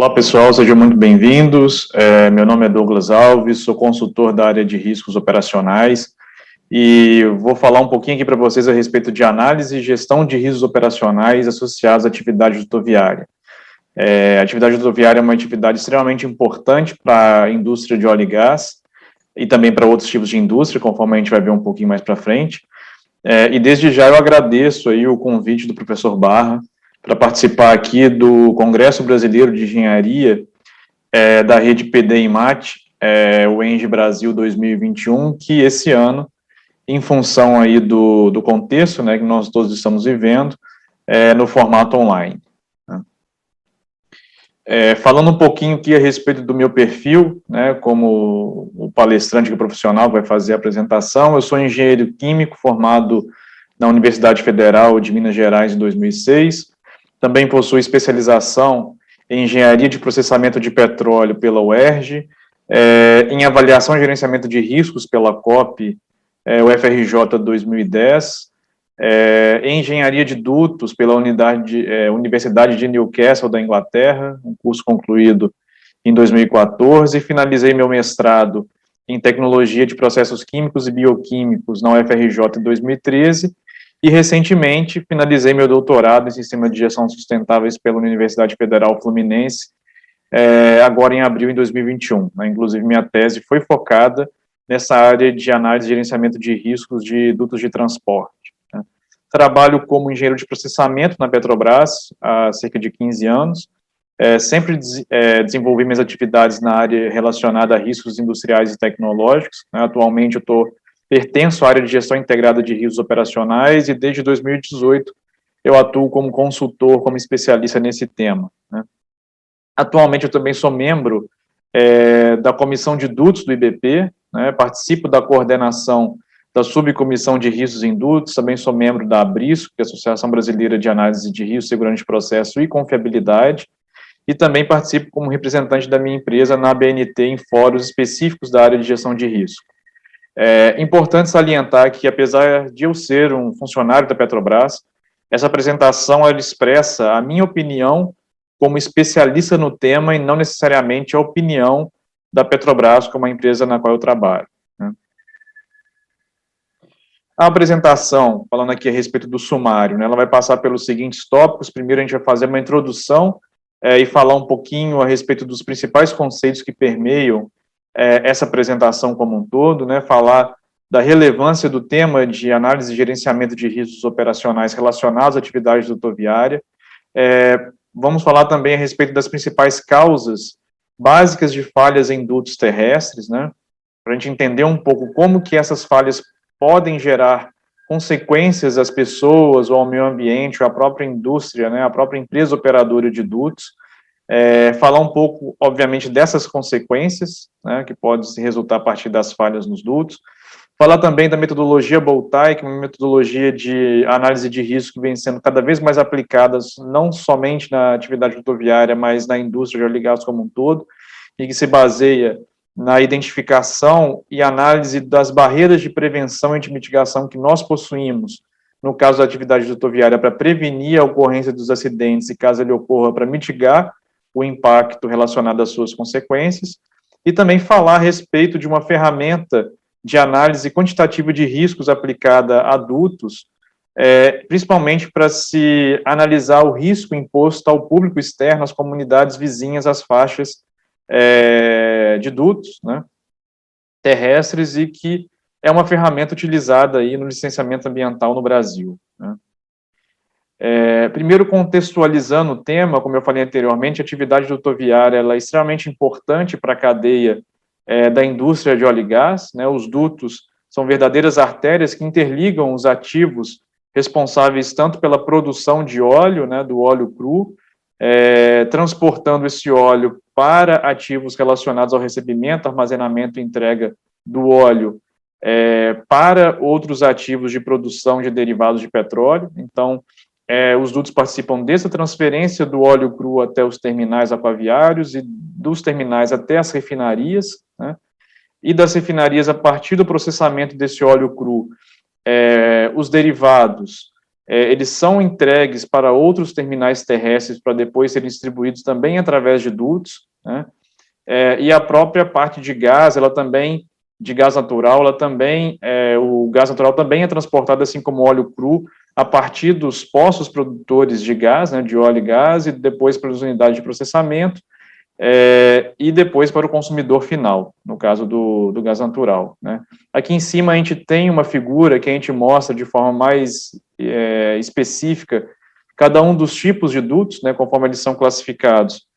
Olá pessoal, sejam muito bem-vindos. Meu nome é Douglas Alves, sou consultor da área de riscos operacionais e vou falar um pouquinho aqui para vocês a respeito de análise e gestão de riscos operacionais associados à atividade rodoviária. A atividade rodoviária é uma atividade extremamente importante para a indústria de óleo e gás e também para outros tipos de indústria, conforme a gente vai ver um pouquinho mais para frente. E desde já eu agradeço aí o convite do professor Barra para participar aqui do Congresso Brasileiro de Engenharia da rede PD-IMAT, o ENGIE Brasil 2021, que esse ano, em função aí do contexto, né, que nós todos estamos vivendo, no formato online. Falando um pouquinho aqui a respeito do meu perfil, né, como o palestrante profissional vai fazer a apresentação, eu sou engenheiro químico formado na Universidade Federal de Minas Gerais em 2006, também possuo especialização em engenharia de processamento de petróleo pela UERJ, em avaliação e gerenciamento de riscos pela COP, UFRJ 2010, em engenharia de dutos pela Universidade de Newcastle da Inglaterra, um curso concluído em 2014, e finalizei meu mestrado em tecnologia de processos químicos e bioquímicos na UFRJ em 2013, e recentemente finalizei meu doutorado em sistema de gestão sustentáveis pela Universidade Federal Fluminense, agora em abril de 2021. Inclusive, minha tese foi focada nessa área de análise e gerenciamento de riscos de dutos de transporte. Trabalho como engenheiro de processamento na Petrobras há cerca de 15 anos, sempre desenvolvi minhas atividades na área relacionada a riscos industriais e tecnológicos. Atualmente eu pertenço à área de gestão integrada de riscos operacionais e desde 2018 eu atuo como consultor, como especialista nesse tema. Atualmente eu também sou membro da comissão de dutos do IBP, participo da coordenação da subcomissão de riscos em dutos, também sou membro da ABRISCO, que é a Associação Brasileira de Análise de Riscos, Segurança de Processo e Confiabilidade, e também participo como representante da minha empresa na ABNT em fóruns específicos da área de gestão de risco. É importante salientar que, apesar de eu ser um funcionário da Petrobras, essa apresentação ela expressa a minha opinião como especialista no tema e não necessariamente a opinião da Petrobras, como a empresa na qual eu trabalho. A apresentação, falando aqui a respeito do sumário, ela vai passar pelos seguintes tópicos. Primeiro, a gente vai fazer uma introdução e falar um pouquinho a respeito dos principais conceitos que permeiam essa apresentação como um todo, falar da relevância do tema de análise e gerenciamento de riscos operacionais relacionados à atividade rodoviária. Vamos falar também a respeito das principais causas básicas de falhas em dutos terrestres, para a gente entender um pouco como que essas falhas podem gerar consequências às pessoas, ou ao meio ambiente, ou à própria indústria, a própria empresa operadora de dutos. Falar um pouco, obviamente, dessas consequências, que podem se resultar a partir das falhas nos dutos. Falar também da metodologia Boltai, que é uma metodologia de análise de risco que vem sendo cada vez mais aplicada, não somente na atividade rodoviária, mas na indústria de óleo e gás como um todo, e que se baseia na identificação e análise das barreiras de prevenção e de mitigação que nós possuímos, no caso da atividade rodoviária, para prevenir a ocorrência dos acidentes e, caso ele ocorra, para mitigar o impacto relacionado às suas consequências, e também falar a respeito de uma ferramenta de análise quantitativa de riscos aplicada a dutos, principalmente para se analisar o risco imposto ao público externo, às comunidades vizinhas às faixas de dutos terrestres, e que é uma ferramenta utilizada aí no licenciamento ambiental no Brasil. Primeiro, contextualizando o tema, como eu falei anteriormente, a atividade rodoviária ela é extremamente importante para a cadeia da indústria de óleo e gás. Os dutos são verdadeiras artérias que interligam os ativos responsáveis tanto pela produção de óleo, do óleo cru, transportando esse óleo para ativos relacionados ao recebimento, armazenamento e entrega do óleo para outros ativos de produção de derivados de petróleo. Então, os dutos participam dessa transferência do óleo cru até os terminais aquaviários e dos terminais até as refinarias, e das refinarias, a partir do processamento desse óleo cru, os derivados eles são entregues para outros terminais terrestres para depois serem distribuídos também através de dutos, né? E a própria parte de gás, ela também, de gás natural, ela também, o gás natural também é transportado, assim como óleo cru, a partir dos poços produtores de gás, né, de óleo e gás, e depois para as unidades de processamento, e depois para o consumidor final, no caso do gás natural, né. Aqui em cima a gente tem uma figura que a gente mostra de forma mais específica cada um dos tipos de dutos, né, conforme eles são classificados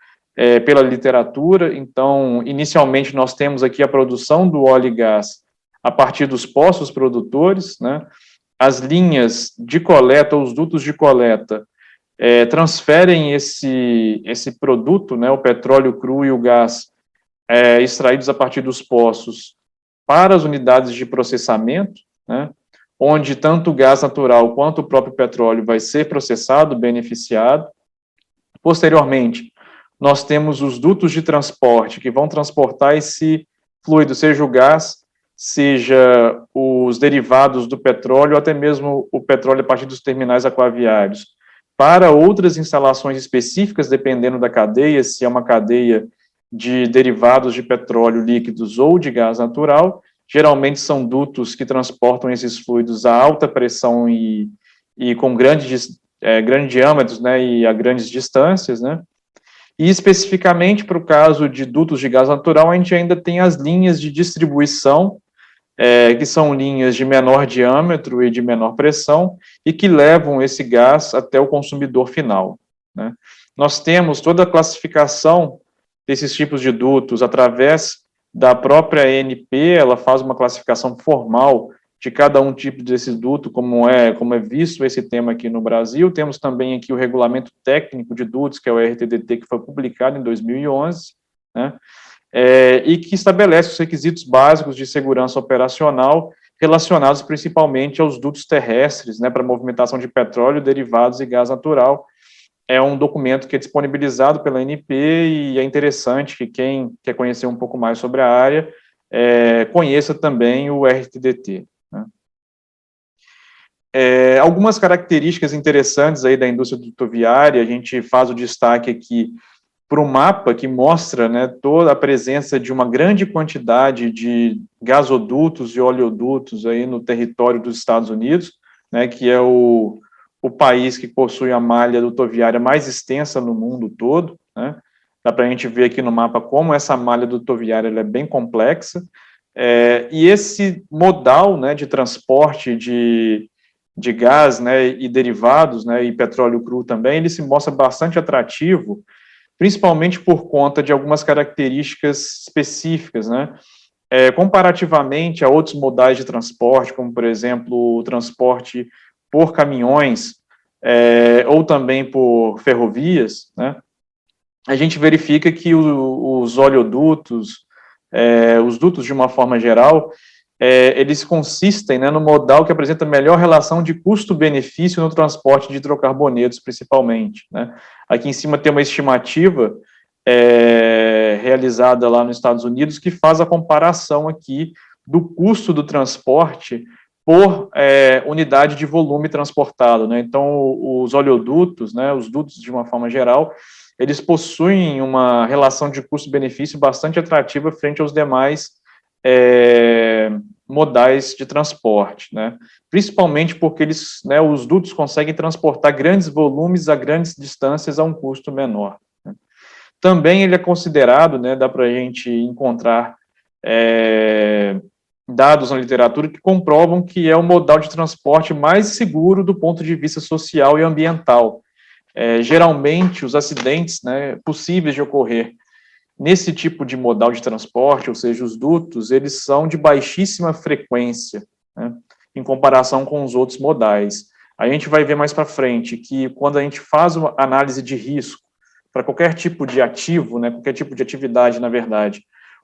pela literatura. Então, inicialmente nós temos aqui a produção do óleo e gás a partir dos poços produtores, né, as linhas de coleta, os dutos de coleta, transferem esse produto, né, o petróleo cru e o gás, extraídos a partir dos poços, para as unidades de processamento, né, onde tanto o gás natural quanto o próprio petróleo vai ser processado, beneficiado. Posteriormente, nós temos os dutos de transporte, que vão transportar esse fluido, seja o gás, seja os derivados do petróleo, ou até mesmo o petróleo a partir dos terminais aquaviários, para outras instalações específicas, dependendo da cadeia, se é uma cadeia de derivados de petróleo líquidos ou de gás natural. Geralmente são dutos que transportam esses fluidos a alta pressão e com grandes diâmetros, né, e a grandes distâncias, né. E especificamente para o caso de dutos de gás natural, a gente ainda tem as linhas de distribuição, que são linhas de menor diâmetro e de menor pressão, e que levam esse gás até o consumidor final, né. Nós temos toda a classificação desses tipos de dutos através da própria ANP, ela faz uma classificação formal de cada um tipo desse duto, como é visto esse tema aqui no Brasil. Temos também aqui o Regulamento Técnico de Dutos, que é o RTDT, que foi publicado em 2011, né, e que estabelece os requisitos básicos de segurança operacional relacionados principalmente aos dutos terrestres, né, para movimentação de petróleo, derivados e gás natural. É um documento que é disponibilizado pela ANP e é interessante que quem quer conhecer um pouco mais sobre a área conheça também o RTDT. Né. Algumas características interessantes aí da indústria dutoviária, a gente faz o destaque aqui para o mapa que mostra, né, toda a presença de uma grande quantidade de gasodutos e oleodutos aí no território dos Estados Unidos, né, que é o país que possui a malha dutoviária mais extensa no mundo todo, né. Dá para a gente ver aqui no mapa como essa malha dutoviária ela é bem complexa, e esse modal, né, de transporte de gás, né, e derivados, né, e petróleo cru também, ele se mostra bastante atrativo, principalmente por conta de algumas características específicas, né, comparativamente a outros modais de transporte, como, por exemplo, o transporte por caminhões, ou também por ferrovias, né, a gente verifica que os oleodutos, os dutos de uma forma geral, eles consistem, né, no modal que apresenta melhor relação de custo-benefício no transporte de hidrocarbonetos, principalmente, né. Aqui em cima tem uma estimativa realizada lá nos Estados Unidos que faz a comparação aqui do custo do transporte por unidade de volume transportado, né. Então, os oleodutos, né, os dutos de uma forma geral, eles possuem uma relação de custo-benefício bastante atrativa frente aos demais modais de transporte, né, principalmente porque eles, né, os dutos conseguem transportar grandes volumes a grandes distâncias a um custo menor, né. Também ele é considerado, né, dá para a gente encontrar dados na literatura que comprovam que é o modal de transporte mais seguro do ponto de vista social e ambiental. Geralmente, os acidentes, né, possíveis de ocorrer nesse tipo de modal de transporte, ou seja, os dutos, eles são de baixíssima frequência, né, em comparação com os outros modais. A gente vai ver mais para frente que quando a gente faz uma análise de risco para qualquer tipo de ativo, né, qualquer tipo de atividade, na verdade,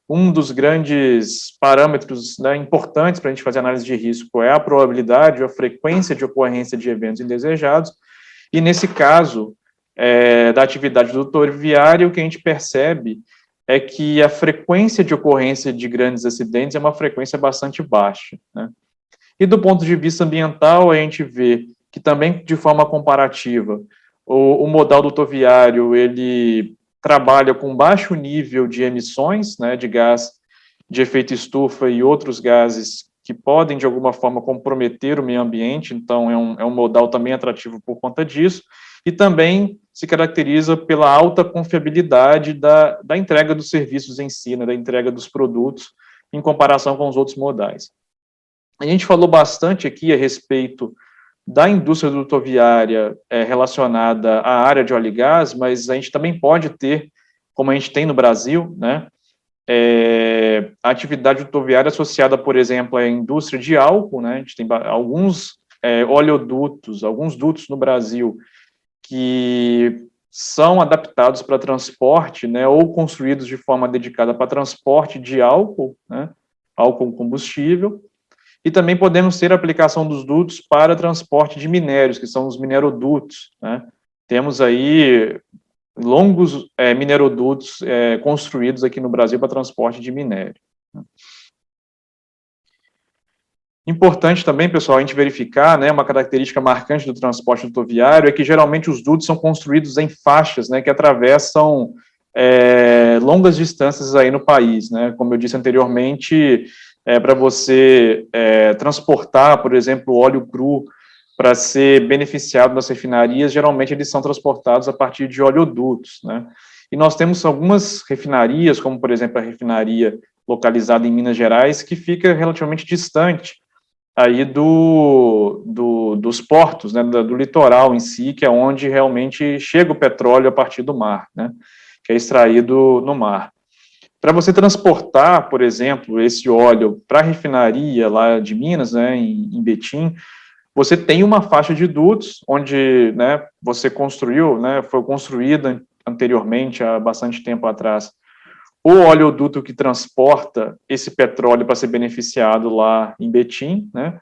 um dos grandes parâmetros, né, importantes para a gente fazer análise de risco é a probabilidade ou a frequência de ocorrência de eventos indesejados, e nesse caso da atividade dutoviária, o que a gente percebe é que a frequência de ocorrência de grandes acidentes é uma frequência bastante baixa, né. E do ponto de vista ambiental, a gente vê que também, de forma comparativa, o modal dutoviário, ele trabalha com baixo nível de emissões, né, de gás de efeito estufa e outros gases que podem, de alguma forma, comprometer o meio ambiente, então é um modal também atrativo por conta disso, e também se caracteriza pela alta confiabilidade da entrega dos serviços em si, né, da entrega dos produtos, em comparação com os outros modais. A gente falou bastante aqui a respeito da indústria rodoviária relacionada à área de óleo e gás, mas a gente também pode ter, como a gente tem no Brasil, né, a atividade rodoviária associada, por exemplo, à indústria de álcool, né, a gente tem alguns oleodutos, alguns dutos no Brasil que são adaptados para transporte, né, ou construídos de forma dedicada para transporte de álcool, né, álcool combustível, e também podemos ter a aplicação dos dutos para transporte de minérios, que são os minerodutos, né. Temos aí longos minerodutos construídos aqui no Brasil para transporte de minério. Importante também, pessoal, a gente verificar, né, uma característica marcante do transporte rodoviário é que geralmente os dutos são construídos em faixas, né, que atravessam longas distâncias aí no país, né, como eu disse anteriormente, para você transportar, por exemplo, óleo cru para ser beneficiado nas refinarias, geralmente eles são transportados a partir de oleodutos, né? E nós temos algumas refinarias, como, por exemplo, a refinaria localizada em Minas Gerais, que fica relativamente distante aí dos portos, né, do litoral em si, que é onde realmente chega o petróleo a partir do mar, né, que é extraído no mar. Para você transportar, por exemplo, esse óleo para a refinaria lá de Minas, né, em Betim, você tem uma faixa de dutos, onde, né, você construiu, né, foi construída anteriormente, há bastante tempo atrás, o oleoduto que transporta esse petróleo para ser beneficiado lá em Betim, né,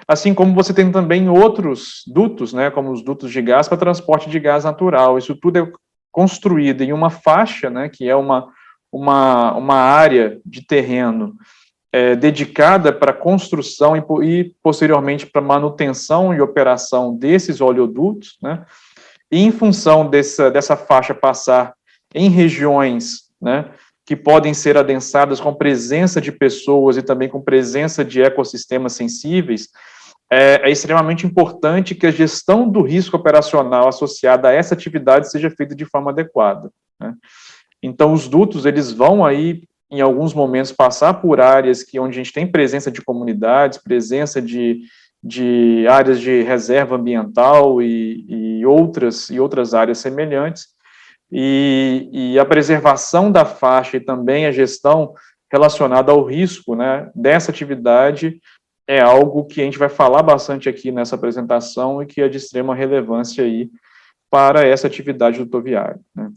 assim como você tem também outros dutos, né, como os dutos de gás para transporte de gás natural. Isso tudo é construído em uma faixa, né, que é uma área de terreno dedicada para construção e posteriormente para manutenção e operação desses oleodutos, né, e em função dessa faixa passar em regiões, né, que podem ser adensadas com presença de pessoas e também com presença de ecossistemas sensíveis, é extremamente importante que a gestão do risco operacional associada a essa atividade seja feita de forma adequada, né. Então, os dutos, eles vão aí, em alguns momentos, passar por áreas onde a gente tem presença de comunidades, presença de áreas de reserva ambiental e outras áreas semelhantes, e a preservação da faixa e também a gestão relacionada ao risco, né, dessa atividade é algo que a gente vai falar bastante aqui nessa apresentação e que é de extrema relevância aí para essa atividade rodoviária, né.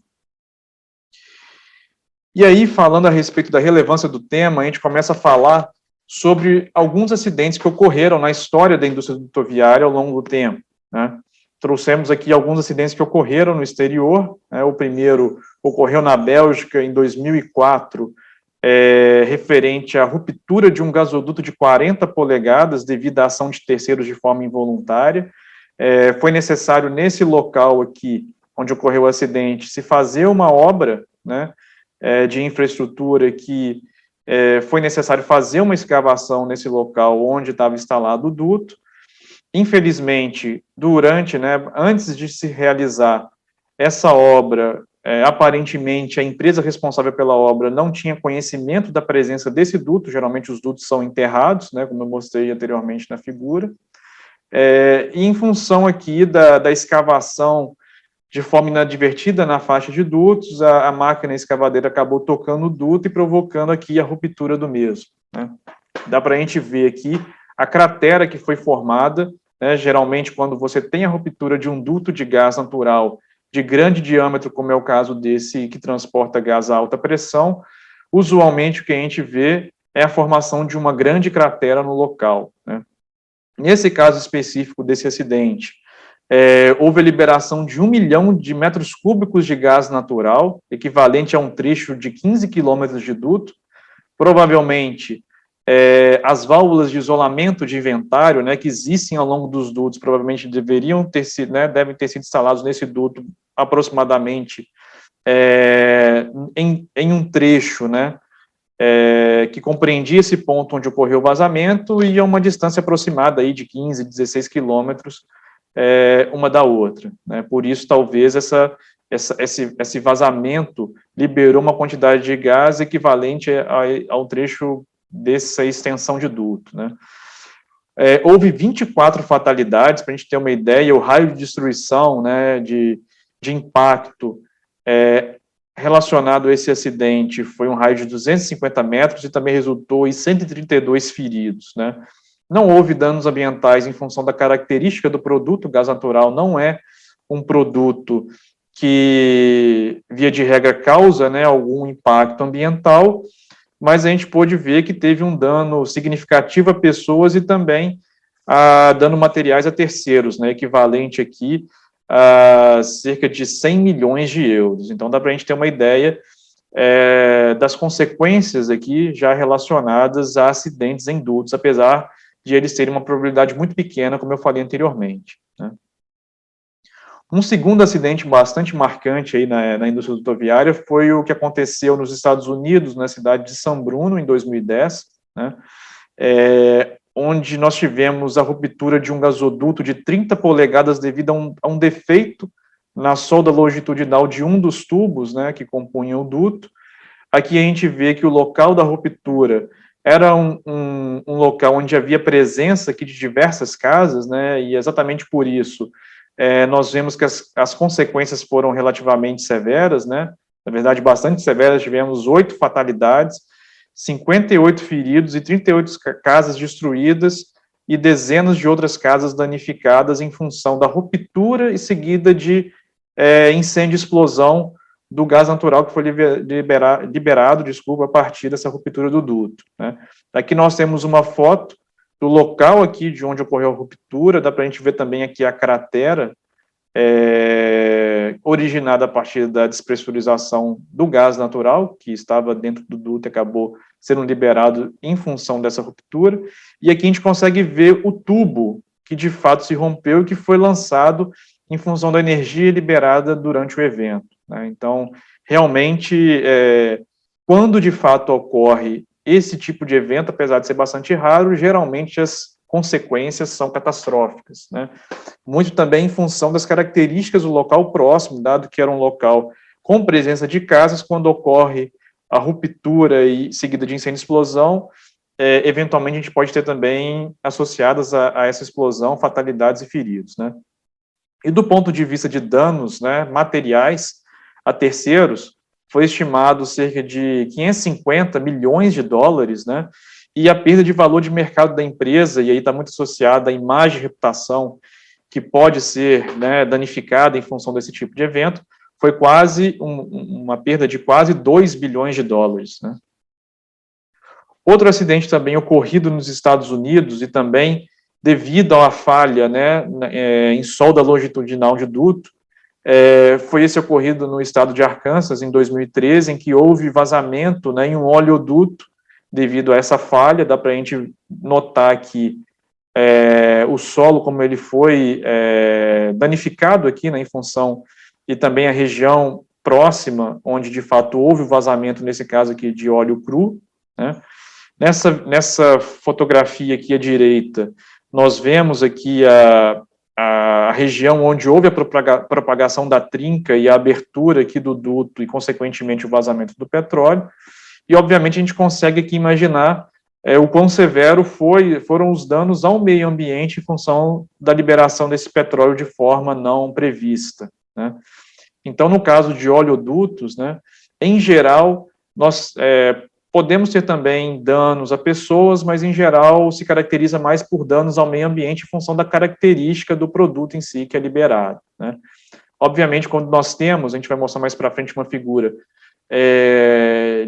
E aí, falando a respeito da relevância do tema, a gente começa a falar sobre alguns acidentes que ocorreram na história da indústria rodoviária ao longo do tempo, né. Trouxemos aqui alguns acidentes que ocorreram no exterior, né. O primeiro ocorreu na Bélgica em 2004, referente à ruptura de um gasoduto de 40 polegadas devido à ação de terceiros de forma involuntária. Foi necessário, nesse local aqui, onde ocorreu o acidente, se fazer uma obra, né, de infraestrutura que foi necessário fazer uma escavação nesse local onde estava instalado o duto. Infelizmente, antes de se realizar essa obra, aparentemente a empresa responsável pela obra não tinha conhecimento da presença desse duto, geralmente os dutos são enterrados, né, como eu mostrei anteriormente na figura, e em função aqui da escavação de forma inadvertida na faixa de dutos, a máquina escavadeira acabou tocando o duto e provocando aqui a ruptura do mesmo, né. Dá para a gente ver aqui a cratera que foi formada, né, geralmente quando você tem a ruptura de um duto de gás natural de grande diâmetro, como é o caso desse que transporta gás a alta pressão, usualmente o que a gente vê é a formação de uma grande cratera no local, né. Nesse caso específico desse acidente, houve a liberação de 1 milhão de metros cúbicos de gás natural, equivalente a um trecho de 15 quilômetros de duto. Provavelmente, as válvulas de isolamento de inventário, né, que existem ao longo dos dutos, provavelmente deveriam ter sido, né, devem ter sido instalados nesse duto aproximadamente em um trecho, né, que compreendia esse ponto onde ocorreu o vazamento e a uma distância aproximada aí de 15, 16 quilômetros uma da outra, né? Por isso, talvez, esse vazamento liberou uma quantidade de gás equivalente ao trecho dessa extensão de duto, né? Houve 24 fatalidades, para a gente ter uma ideia, o raio de destruição, né, de impacto relacionado a esse acidente foi um raio de 250 metros e também resultou em 132 feridos, né? Não houve danos ambientais em função da característica do produto. O gás natural não é um produto que, via de regra, causa, né, algum impacto ambiental, mas a gente pôde ver que teve um dano significativo a pessoas e também dano materiais a terceiros, né, equivalente aqui a cerca de 100 milhões de euros. Então, dá para a gente ter uma ideia das consequências aqui já relacionadas a acidentes em dutos, apesar de eles terem uma probabilidade muito pequena, como eu falei anteriormente, né? Um segundo acidente bastante marcante aí na indústria rodoviária foi o que aconteceu nos Estados Unidos, na cidade de São Bruno, em 2010, né, onde nós tivemos a ruptura de um gasoduto de 30 polegadas devido a um defeito na solda longitudinal de um dos tubos, né, que compunham o duto. Aqui a gente vê que o local da ruptura era um local onde havia presença aqui de diversas casas, né, e exatamente por isso nós vemos que as consequências foram relativamente severas, né, na verdade bastante severas. Tivemos 8 fatalidades, 58 feridos e 38 casas destruídas e dezenas de outras casas danificadas em função da ruptura e seguida de incêndio e explosão do gás natural que foi liberado, a partir dessa ruptura do duto, né. Aqui nós temos uma foto do local aqui de onde ocorreu a ruptura. Dá para a gente ver também aqui a cratera originada a partir da despressurização do gás natural, que estava dentro do duto e acabou sendo liberado em função dessa ruptura. E aqui a gente consegue ver o tubo que de fato se rompeu e que foi lançado em função da energia liberada durante o evento, né. Então, realmente, quando de fato ocorre esse tipo de evento, apesar de ser bastante raro, geralmente as consequências são catastróficas, né? Muito também em função das características do local próximo, dado que era um local com presença de casas. Quando ocorre a ruptura e seguida de incêndio e explosão, eventualmente a gente pode ter também associadas a essa explosão fatalidades e feridos, né? E do ponto de vista de danos, né, materiais a terceiros, foi estimado cerca de 550 milhões de dólares, né, e a perda de valor de mercado da empresa, e aí está muito associada à imagem e reputação que pode ser, né, danificada em função desse tipo de evento, foi quase uma perda de quase 2 bilhões de dólares, né. Outro acidente também ocorrido nos Estados Unidos e também devido a uma falha, né, em solda longitudinal de duto, foi esse ocorrido no estado de Arkansas, em 2013, em que houve vazamento, né, em um oleoduto devido a essa falha. Dá para a gente notar que o solo, como ele foi danificado aqui, né, em função, e também a região próxima, onde de fato houve o vazamento, nesse caso aqui, de óleo cru, né. Nessa fotografia aqui à direita, nós vemos aqui a região onde houve a propagação da trinca e a abertura aqui do duto e, consequentemente, o vazamento do petróleo. E, obviamente, a gente consegue aqui imaginar o quão severo foram os danos ao meio ambiente em função da liberação desse petróleo de forma não prevista, né. Então, no caso de oleodutos, né, em geral, nós podemos ter também danos a pessoas, mas, em geral, se caracteriza mais por danos ao meio ambiente em função da característica do produto em si que é liberado, né. Obviamente, quando nós temos, a gente vai mostrar mais para frente uma figura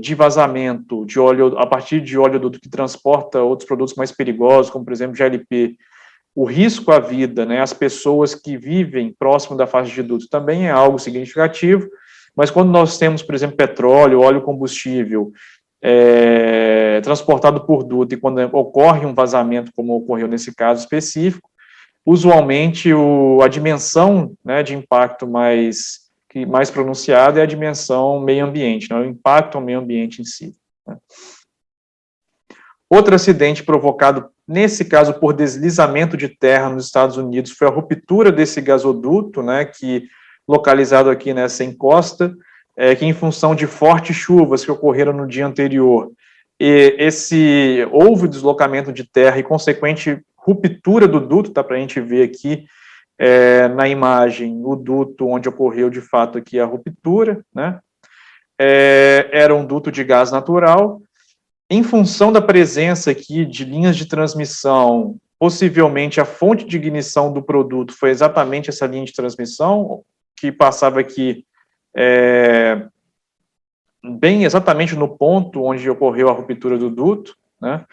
de vazamento de óleo, a partir de oleoduto que transporta outros produtos mais perigosos, como, por exemplo, GLP, o risco à vida, né, as pessoas que vivem próximo da faixa de duto também é algo significativo. Mas quando nós temos, por exemplo, petróleo, óleo combustível, transportado por duto, e quando ocorre um vazamento, como ocorreu nesse caso específico, usualmente a dimensão, né, de impacto mais pronunciada é a dimensão meio ambiente, né, o impacto ao meio ambiente em si. Né. Outro acidente provocado, nesse caso, por deslizamento de terra nos Estados Unidos, foi a ruptura desse gasoduto, né, que, localizado aqui nessa encosta, que em função de fortes chuvas que ocorreram no dia anterior, houve deslocamento de terra e consequente ruptura do duto, tá para a gente ver aqui na imagem o duto onde ocorreu de fato aqui a ruptura, né? Era um duto de gás natural. Em função da presença aqui de linhas de transmissão, possivelmente a fonte de ignição do produto foi exatamente essa linha de transmissão, que passava aqui bem exatamente no ponto onde ocorreu a ruptura do duto, né?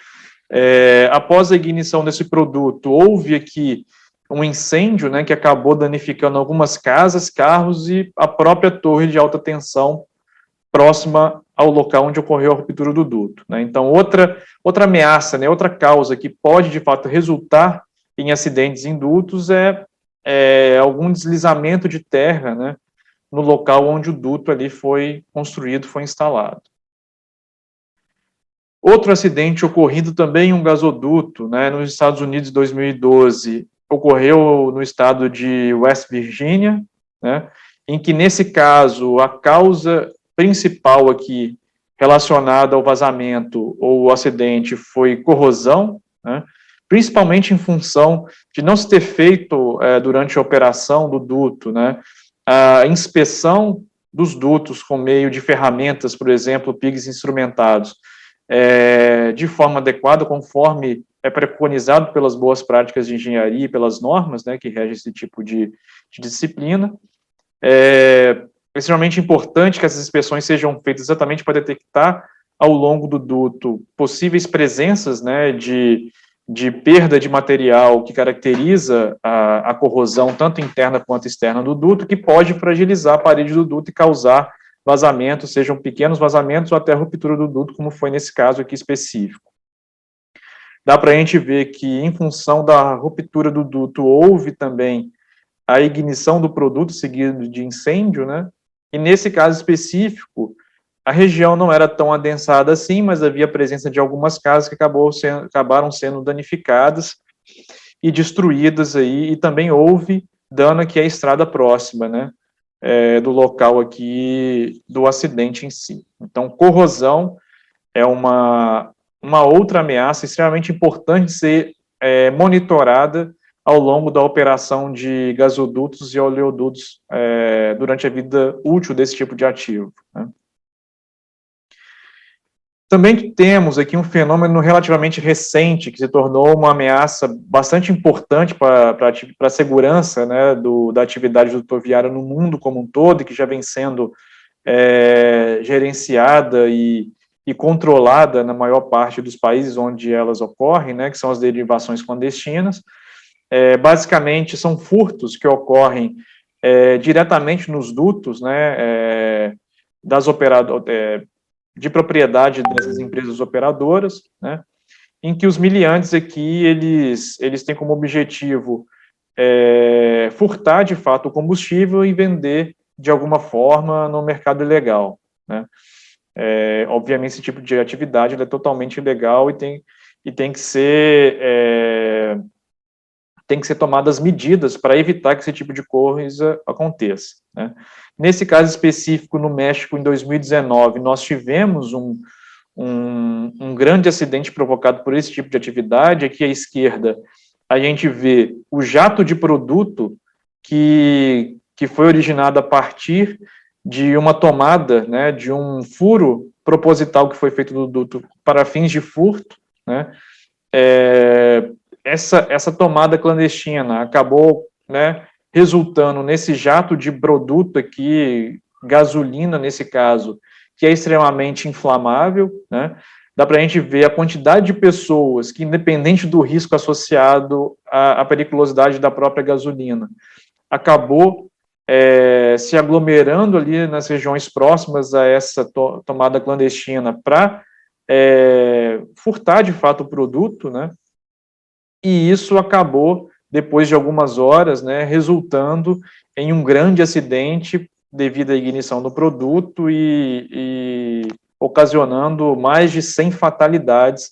Após a ignição desse produto, houve aqui um incêndio, né, que acabou danificando algumas casas, carros e a própria torre de alta tensão próxima ao local onde ocorreu a ruptura do duto, né? Então, outra ameaça, né, outra causa que pode, de fato, resultar em acidentes em dutos é algum deslizamento de terra, né, no local onde o duto ali foi construído, foi instalado. Outro acidente ocorrido também em um gasoduto, né, nos Estados Unidos em 2012, ocorreu no estado de West Virginia, né, em que, nesse caso, a causa principal aqui relacionada ao vazamento ou acidente foi corrosão, né, principalmente em função de não se ter feito, durante a operação do duto, né, a inspeção dos dutos com meio de ferramentas, por exemplo, pigs instrumentados, de forma adequada, conforme é preconizado pelas boas práticas de engenharia e pelas normas, né, que regem esse tipo de disciplina. É extremamente importante que essas inspeções sejam feitas exatamente para detectar ao longo do duto possíveis presenças, né, de perda de material que caracteriza a corrosão tanto interna quanto externa do duto, que pode fragilizar a parede do duto e causar vazamentos, sejam pequenos vazamentos ou até ruptura do duto, como foi nesse caso aqui específico. Dá para a gente ver que, em função da ruptura do duto, houve também a ignição do produto seguido de incêndio, né? E nesse caso específico, a região não era tão adensada assim, mas havia a presença de algumas casas que acabaram sendo danificadas e destruídas aí, e também houve dano aqui à estrada próxima, né? Do local aqui do acidente em si. Então, corrosão é uma outra ameaça extremamente importante de ser monitorada ao longo da operação de gasodutos e oleodutos durante a vida útil desse tipo de ativo, né? Também temos aqui um fenômeno relativamente recente, que se tornou uma ameaça bastante importante para a segurança, né, da atividade rodoviária no mundo como um todo, e que já vem sendo gerenciada e controlada na maior parte dos países onde elas ocorrem, né, que são as derivações clandestinas. Basicamente, são furtos que ocorrem diretamente nos dutos, né, de propriedade dessas empresas operadoras, né, em que os miliantes aqui, eles têm como objetivo furtar, de fato, o combustível e vender, de alguma forma, no mercado ilegal, né. Obviamente, esse tipo de atividade é totalmente ilegal e tem que ser tomadas medidas para evitar que esse tipo de coisa aconteça, né. Nesse caso específico, no México, em 2019, nós tivemos um grande acidente provocado por esse tipo de atividade. Aqui à esquerda, a gente vê o jato de produto que foi originado a partir de uma tomada, né, de um furo proposital que foi feito do duto para fins de furto, né. Essa tomada clandestina acabou, né, resultando nesse jato de produto aqui, gasolina nesse caso, que é extremamente inflamável, né. Dá para a gente ver a quantidade de pessoas que, independente do risco associado à periculosidade da própria gasolina, acabou se aglomerando ali nas regiões próximas a essa tomada clandestina para furtar de fato o produto, né? E isso acabou, depois de algumas horas, né, resultando em um grande acidente devido à ignição do produto e ocasionando mais de 100 fatalidades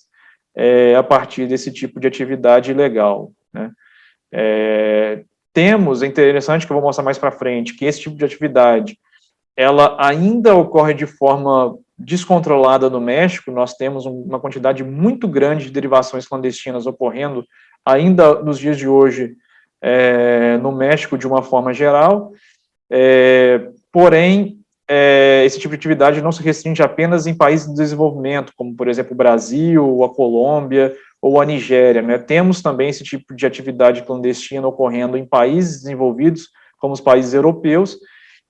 a partir desse tipo de atividade ilegal, né? Temos, é interessante que eu vou mostrar mais para frente, que esse tipo de atividade, ela ainda ocorre de forma descontrolada no México. Nós temos uma quantidade muito grande de derivações clandestinas ocorrendo ainda nos dias de hoje no México de uma forma geral, porém, esse tipo de atividade não se restringe apenas em países de desenvolvimento, como, por exemplo, o Brasil, a Colômbia ou a Nigéria, né? Temos também esse tipo de atividade clandestina ocorrendo em países desenvolvidos, como os países europeus,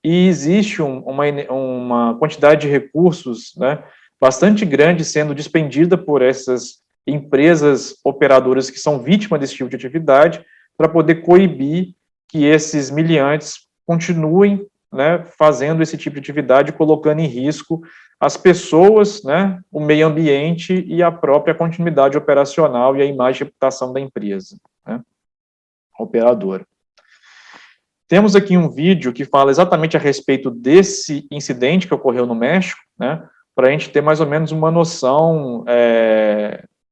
e existe uma quantidade de recursos, né, bastante grande sendo despendida por essas empresas operadoras que são vítimas desse tipo de atividade, para poder coibir que esses miliantes continuem, né, fazendo esse tipo de atividade, colocando em risco as pessoas, né, o meio ambiente e a própria continuidade operacional e a imagem e reputação da empresa, né, operadora. Temos aqui um vídeo que fala exatamente a respeito desse incidente que ocorreu no México, né, para a gente ter mais ou menos uma noção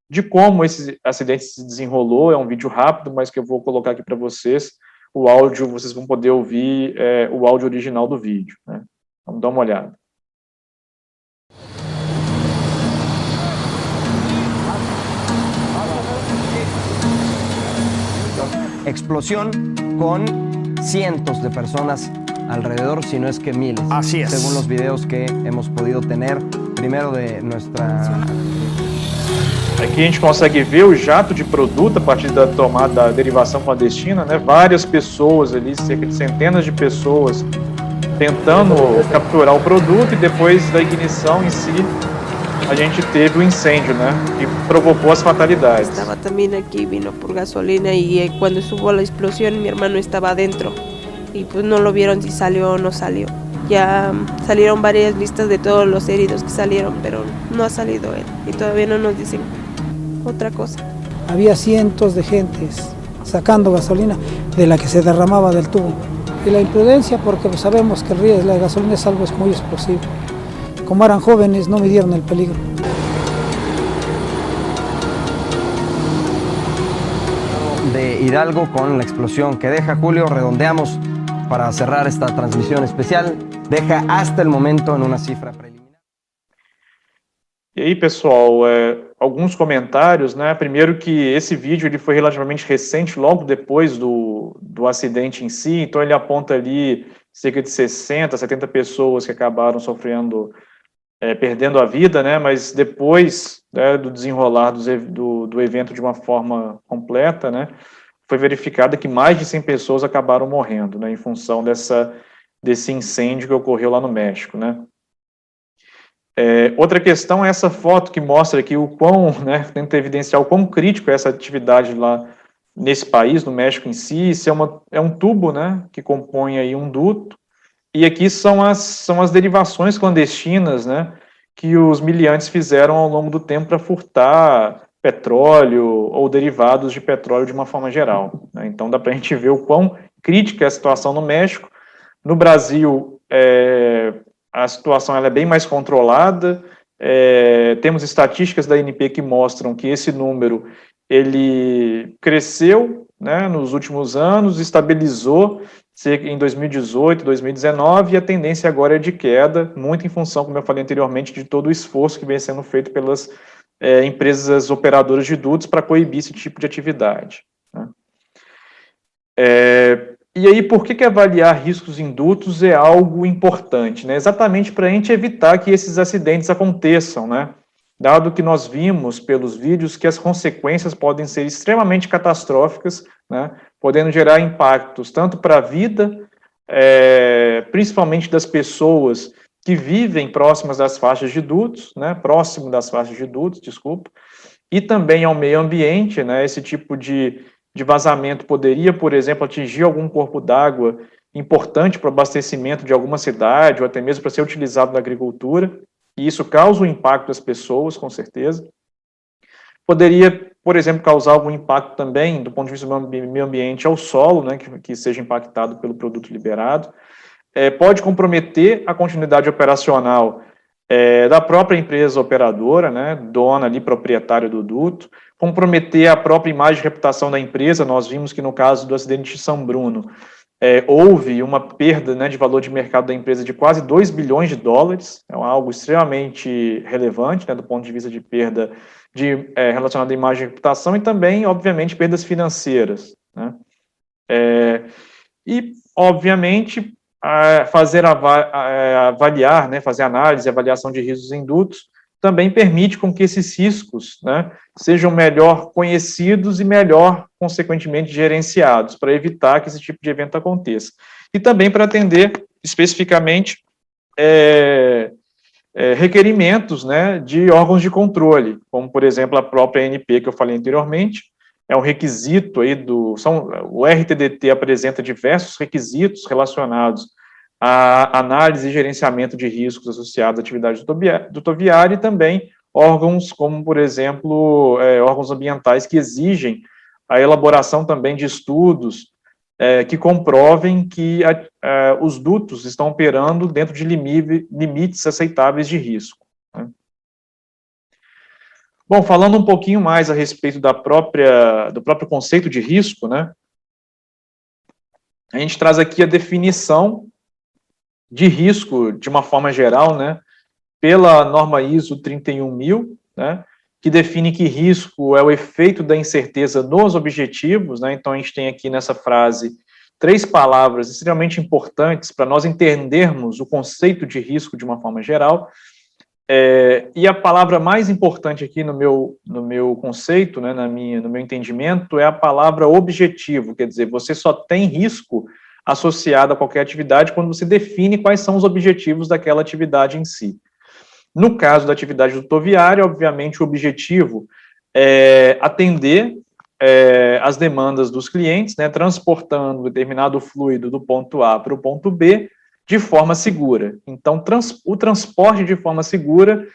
de como esse acidente se desenrolou. É um vídeo rápido, mas que eu vou colocar aqui para vocês. O áudio, vocês vão poder ouvir o áudio original do vídeo, né? Vamos dar uma olhada. Explosión con cientos de personas alrededor, si no es que miles. Así es. Según los videos que hemos podido tener, primero de nuestra... Aqui a gente consegue ver o jato de produto a partir da tomada da derivação clandestina, né? Várias pessoas ali, cerca de centenas de pessoas, tentando capturar o produto, e depois da ignição em si, a gente teve o incêndio, né? Que provocou as fatalidades. Estaba también aquí, vino por gasolina y cuando estuvo la explosión mi hermano estaba adentro y pues no lo vieron si salió o no salió. Ya salieron varias listas de todos los heridos que salieron, pero no ha salido él y todavía no nos dicen otra cosa. Había cientos de gentes sacando gasolina de la que se derramaba del tubo. Y la imprudencia, porque pues sabemos que la gasolina es algo muy explosivo. Como eran jóvenes, no midieron el peligro. De Hidalgo con la explosión que deja. Julio, redondeamos para cerrar esta transmisión especial. Deja hasta el momento en una cifra preliminar. E aí, pessoal, alguns comentários, né? Primeiro que esse vídeo ele foi relativamente recente, logo depois do acidente em si, então ele aponta ali cerca de 60, 70 pessoas que acabaram sofrendo, perdendo a vida, né? Mas depois, né, do desenrolar do evento de uma forma completa, né, foi verificado que mais de 100 pessoas acabaram morrendo, né, em função desse incêndio que ocorreu lá no México, né? Outra questão é essa foto que mostra aqui o quão, né, tenta evidenciar o quão crítico é essa atividade lá nesse país, no México em si. Isso é um tubo, né, que compõe aí um duto, e aqui são as derivações clandestinas, né, que os miliantes fizeram ao longo do tempo para furtar petróleo ou derivados de petróleo de uma forma geral, né? Então dá para a gente ver o quão crítica é a situação no México. No Brasil, a situação ela é bem mais controlada. Temos estatísticas da ANP que mostram que esse número ele cresceu, né, nos últimos anos, estabilizou em 2018, 2019, e a tendência agora é de queda, muito em função, como eu falei anteriormente, de todo o esforço que vem sendo feito pelas empresas operadoras de dutos para coibir esse tipo de atividade, né? E aí, por que avaliar riscos em dutos é algo importante, né? Exatamente para a gente evitar que esses acidentes aconteçam, né? Dado que nós vimos pelos vídeos que as consequências podem ser extremamente catastróficas, né? Podendo gerar impactos tanto para a vida, principalmente das pessoas que vivem próximas das faixas de dutos, né? Próximo das faixas de dutos, desculpa, e também ao meio ambiente, né? Esse tipo de vazamento poderia, por exemplo, atingir algum corpo d'água importante para o abastecimento de alguma cidade, ou até mesmo para ser utilizado na agricultura. e isso causa um impacto às pessoas, com certeza. Poderia, por exemplo, causar algum impacto também, do ponto de vista do meio ambiente, ao solo, né, que seja impactado pelo produto liberado. Pode comprometer a continuidade operacional da própria empresa operadora, né, dona ali, proprietária do duto, comprometer a própria imagem e reputação da empresa. Nós vimos que no caso do acidente de São Bruno, houve uma perda, né, de valor de mercado da empresa de quase 2 bilhões de dólares, é algo extremamente relevante, né, do ponto de vista de perda relacionada à imagem e reputação, e também, obviamente, perdas financeiras, né. E, obviamente, avaliar, né, fazer análise e avaliação de riscos em dutos também permite com que esses riscos, né, sejam melhor conhecidos e melhor, consequentemente, gerenciados, para evitar que esse tipo de evento aconteça. E também para atender, especificamente, requerimentos, né, de órgãos de controle, como, por exemplo, a própria ANP, que eu falei anteriormente. É um requisito aí o RTDT apresenta diversos requisitos relacionados à análise e gerenciamento de riscos associados à atividade dutoviária, e também órgãos como, por exemplo, órgãos ambientais que exigem a elaboração também de estudos que comprovem que os dutos estão operando dentro de limites aceitáveis de risco, né? Bom, falando um pouquinho mais a respeito do próprio conceito de risco, né, a gente traz aqui a definição de risco, de uma forma geral, né, pela norma ISO 31000, né, que define que risco é o efeito da incerteza nos objetivos, né. Então a gente tem aqui nessa frase 3 palavras extremamente importantes para nós entendermos o conceito de risco de uma forma geral. E a palavra mais importante aqui no meu conceito, né, no meu entendimento, é a palavra objetivo. Quer dizer, você só tem risco associado a qualquer atividade quando você define quais são os objetivos daquela atividade em si. No caso da atividade dutoviária, obviamente, o objetivo é atender as demandas dos clientes, né, transportando determinado fluido do ponto A para o ponto B, de forma segura. Então, o transporte de forma segura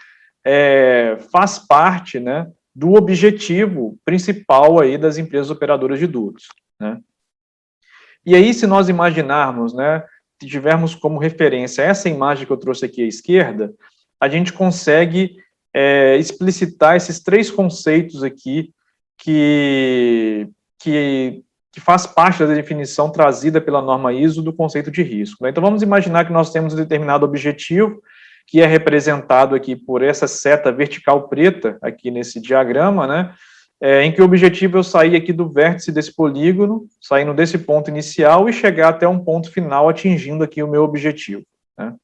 faz parte, né, do objetivo principal aí das empresas operadoras de dutos, né. E aí, se nós imaginarmos, né, se tivermos como referência essa imagem que eu trouxe aqui à esquerda, a gente consegue explicitar esses 3 conceitos aqui que faz parte da definição trazida pela norma ISO do conceito de risco, né? Então, vamos imaginar que nós temos um determinado objetivo, que é representado aqui por essa seta vertical preta, aqui nesse diagrama, né, em que o objetivo é eu sair aqui do vértice desse polígono, saindo desse ponto inicial e chegar até um ponto final, atingindo aqui o meu objetivo, né.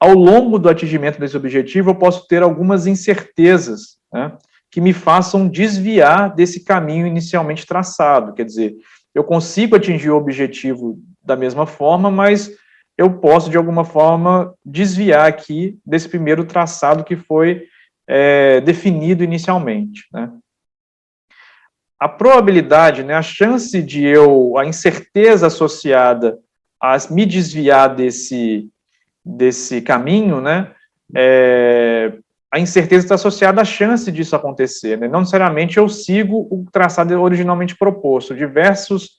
Ao longo do atingimento desse objetivo, eu posso ter algumas incertezas, né, que me façam desviar desse caminho inicialmente traçado. Quer dizer, eu consigo atingir o objetivo da mesma forma, mas eu posso, de alguma forma, desviar aqui desse primeiro traçado que foi definido inicialmente, né. A probabilidade, né, a chance a incerteza associada a me desviar desse caminho, né, a incerteza está associada à chance disso acontecer, né? Não necessariamente eu sigo o traçado originalmente proposto. Diversos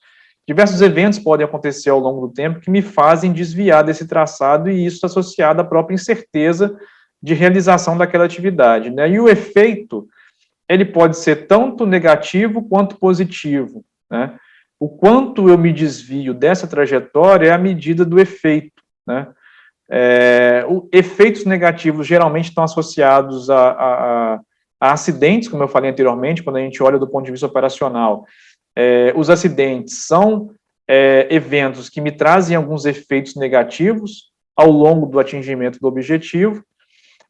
eventos podem acontecer ao longo do tempo que me fazem desviar desse traçado, e isso está associado à própria incerteza de realização daquela atividade, né? E o efeito, ele pode ser tanto negativo quanto positivo, né? O quanto eu me desvio dessa trajetória é a medida do efeito, né? Efeitos negativos geralmente estão associados a acidentes, como eu falei anteriormente, quando a gente olha do ponto de vista operacional. Os acidentes são eventos que me trazem alguns efeitos negativos ao longo do atingimento do objetivo,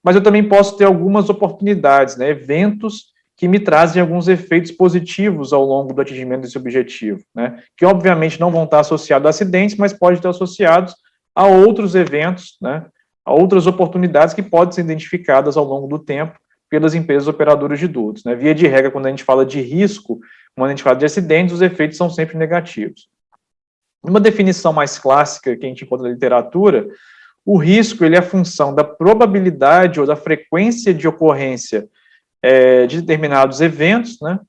mas eu também posso ter algumas oportunidades, né, eventos que me trazem alguns efeitos positivos ao longo do atingimento desse objetivo, né, que obviamente não vão estar associados a acidentes, mas podem estar associados a outros eventos, né, a outras oportunidades que podem ser identificadas ao longo do tempo pelas empresas operadoras de dutos, né. Via de regra, quando a gente fala de risco, quando a gente fala de acidentes, os efeitos são sempre negativos. Uma definição mais clássica que a gente encontra na literatura, O risco, ele é função da probabilidade ou da frequência de ocorrência de determinados eventos, né,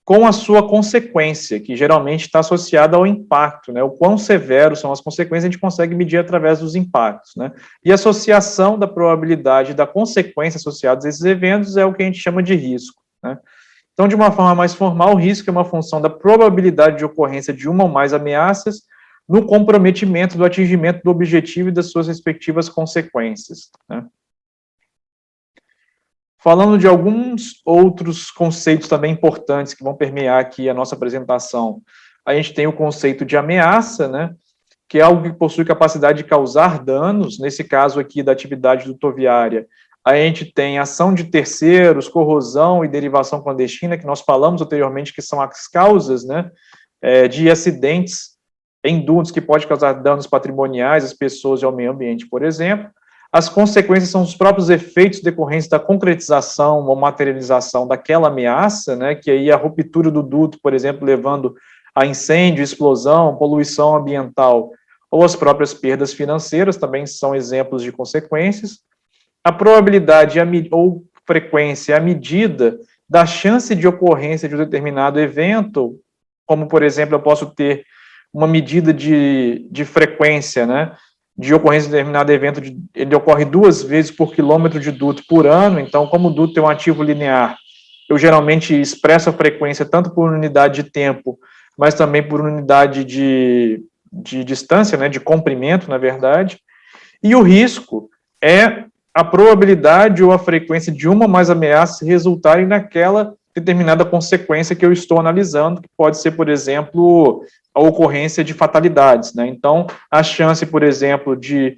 com a sua consequência, que geralmente está associada ao impacto, né, o quão severos são as consequências, a gente consegue medir através dos impactos, né, e a associação da probabilidade e da consequência associadas a esses eventos é o que a gente chama de risco, né. Então, de uma forma mais formal, o risco é uma função da probabilidade de ocorrência de uma ou mais ameaças no comprometimento do atingimento do objetivo e das suas respectivas consequências, né. Falando de alguns outros conceitos também importantes que vão permear aqui a nossa apresentação, a gente tem o conceito de ameaça, né, que é algo que possui capacidade de causar danos, nesse caso aqui da atividade dutoviária, a gente tem ação de terceiros, corrosão e derivação clandestina, que nós falamos anteriormente que são as causas, né, de acidentes em dutos que pode causar danos patrimoniais às pessoas e ao meio ambiente, por exemplo. As consequências são os próprios efeitos decorrentes da concretização ou materialização daquela ameaça, né, que aí a ruptura do duto, por exemplo, levando a incêndio, explosão, poluição ambiental, ou as próprias perdas financeiras, também são exemplos de consequências. A probabilidade ou frequência é a medida da chance de ocorrência de um determinado evento, como, por exemplo, eu posso ter uma medida de frequência, né, de ocorrência de determinado evento, ele ocorre 2 vezes por quilômetro de duto por ano, então, como o duto é um ativo linear, eu geralmente expresso a frequência tanto por unidade de tempo, mas também por unidade de distância, né, de comprimento, na verdade, e o risco é a probabilidade ou a frequência de uma ou mais ameaças resultarem naquela determinada consequência que eu estou analisando, que pode ser, por exemplo, a ocorrência de fatalidades, né? Então, a chance, por exemplo, de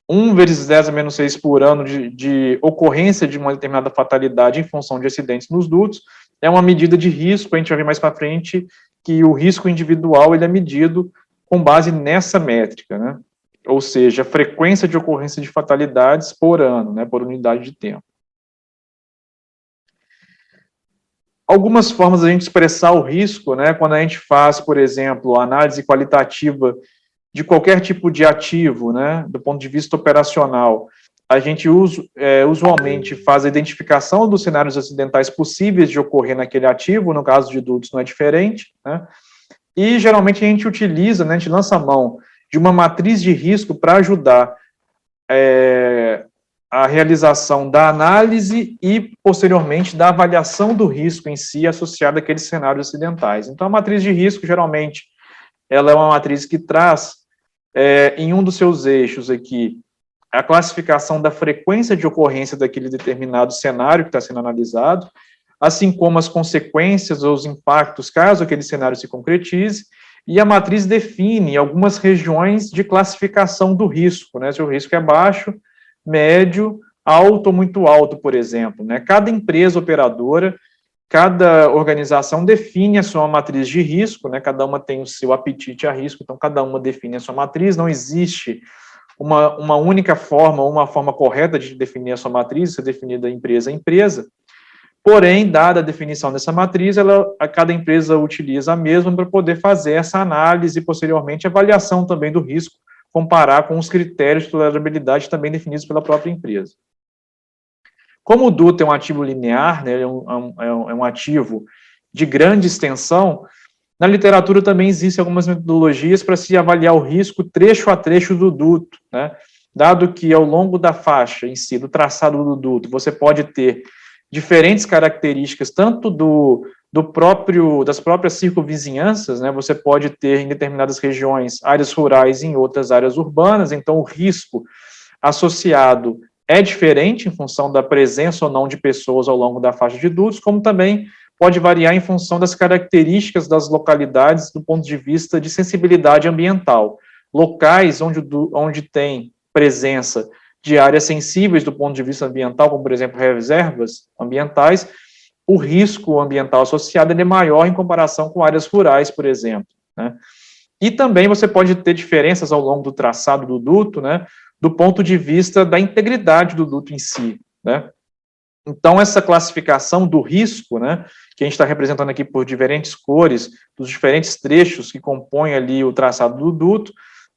1 vezes 10 a menos 6 por ano de ocorrência de uma determinada fatalidade em função de acidentes nos dutos é uma medida de risco. A gente vai ver mais para frente que o risco individual ele é medido com base nessa métrica, né? Ou seja, a frequência de ocorrência de fatalidades por ano, né, por unidade de tempo. Algumas formas da gente expressar o risco, né, quando a gente faz, por exemplo, a análise qualitativa de qualquer tipo de ativo, né, do ponto de vista operacional, a gente usualmente faz a identificação dos cenários acidentais possíveis de ocorrer naquele ativo, no caso de dutos não é diferente, né, e geralmente a gente utiliza, né, a gente lança a mão de uma matriz de risco para ajudar a realização da análise e, posteriormente, da avaliação do risco em si associado àqueles cenários acidentais. Então, a matriz de risco, geralmente, ela é uma matriz que traz, em um dos seus eixos aqui, a classificação da frequência de ocorrência daquele determinado cenário que está sendo analisado, assim como as consequências ou os impactos, caso aquele cenário se concretize, e a matriz define algumas regiões de classificação do risco, né? Se o risco é baixo, médio, alto ou muito alto, por exemplo, né? Cada empresa operadora, cada organização define a sua matriz de risco, né? Cada uma tem o seu apetite a risco, então cada uma define a sua matriz, não existe uma única forma, uma forma correta de definir a sua matriz, isso é definida empresa a empresa. Porém, dada a definição dessa matriz, cada empresa utiliza a mesma para poder fazer essa análise e, posteriormente, avaliação também do risco, comparar com os critérios de tolerabilidade também definidos pela própria empresa. Como o duto é um ativo linear, né, é um ativo de grande extensão, na literatura também existem algumas metodologias para se avaliar o risco trecho a trecho do duto, né, dado que ao longo da faixa em si, do traçado do duto, você pode ter diferentes características, tanto das próprias circunvizinhanças, né, você pode ter em determinadas regiões áreas rurais e em outras áreas urbanas, então o risco associado é diferente em função da presença ou não de pessoas ao longo da faixa de dutos, como também pode variar em função das características das localidades do ponto de vista de sensibilidade ambiental. Locais onde tem presença de áreas sensíveis do ponto de vista ambiental, como, por exemplo, reservas ambientais, o risco ambiental associado é maior em comparação com áreas rurais, por exemplo, né? E também você pode ter diferenças ao longo do traçado do duto, né, do ponto de vista da integridade do duto em si, né? Então, essa classificação do risco, né, que a gente está representando aqui por diferentes cores, dos diferentes trechos que compõem ali o traçado do duto,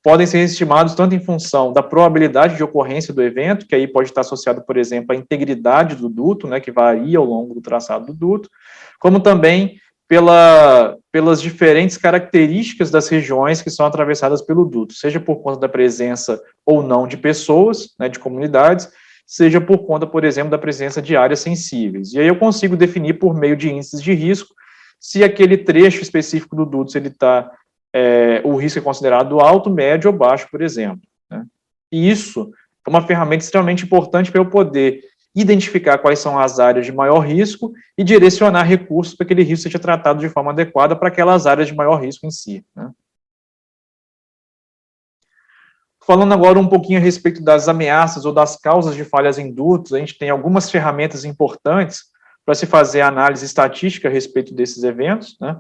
podem ser estimados tanto em função da probabilidade de ocorrência do evento, que aí pode estar associado, por exemplo, à integridade do duto, né, que varia ao longo do traçado do duto, como também pelas diferentes características das regiões que são atravessadas pelo duto, seja por conta da presença ou não de pessoas, né, de comunidades, seja por conta, por exemplo, da presença de áreas sensíveis. E aí eu consigo definir por meio de índices de risco se aquele trecho específico do duto, se ele está, o risco é considerado alto, médio ou baixo, por exemplo, né? E isso é uma ferramenta extremamente importante para eu poder identificar quais são as áreas de maior risco e direcionar recursos para que aquele risco seja tratado de forma adequada para aquelas áreas de maior risco em si, né? Falando agora um pouquinho a respeito das ameaças ou das causas de falhas em dutos, a gente tem algumas ferramentas importantes para se fazer análise estatística a respeito desses eventos, né?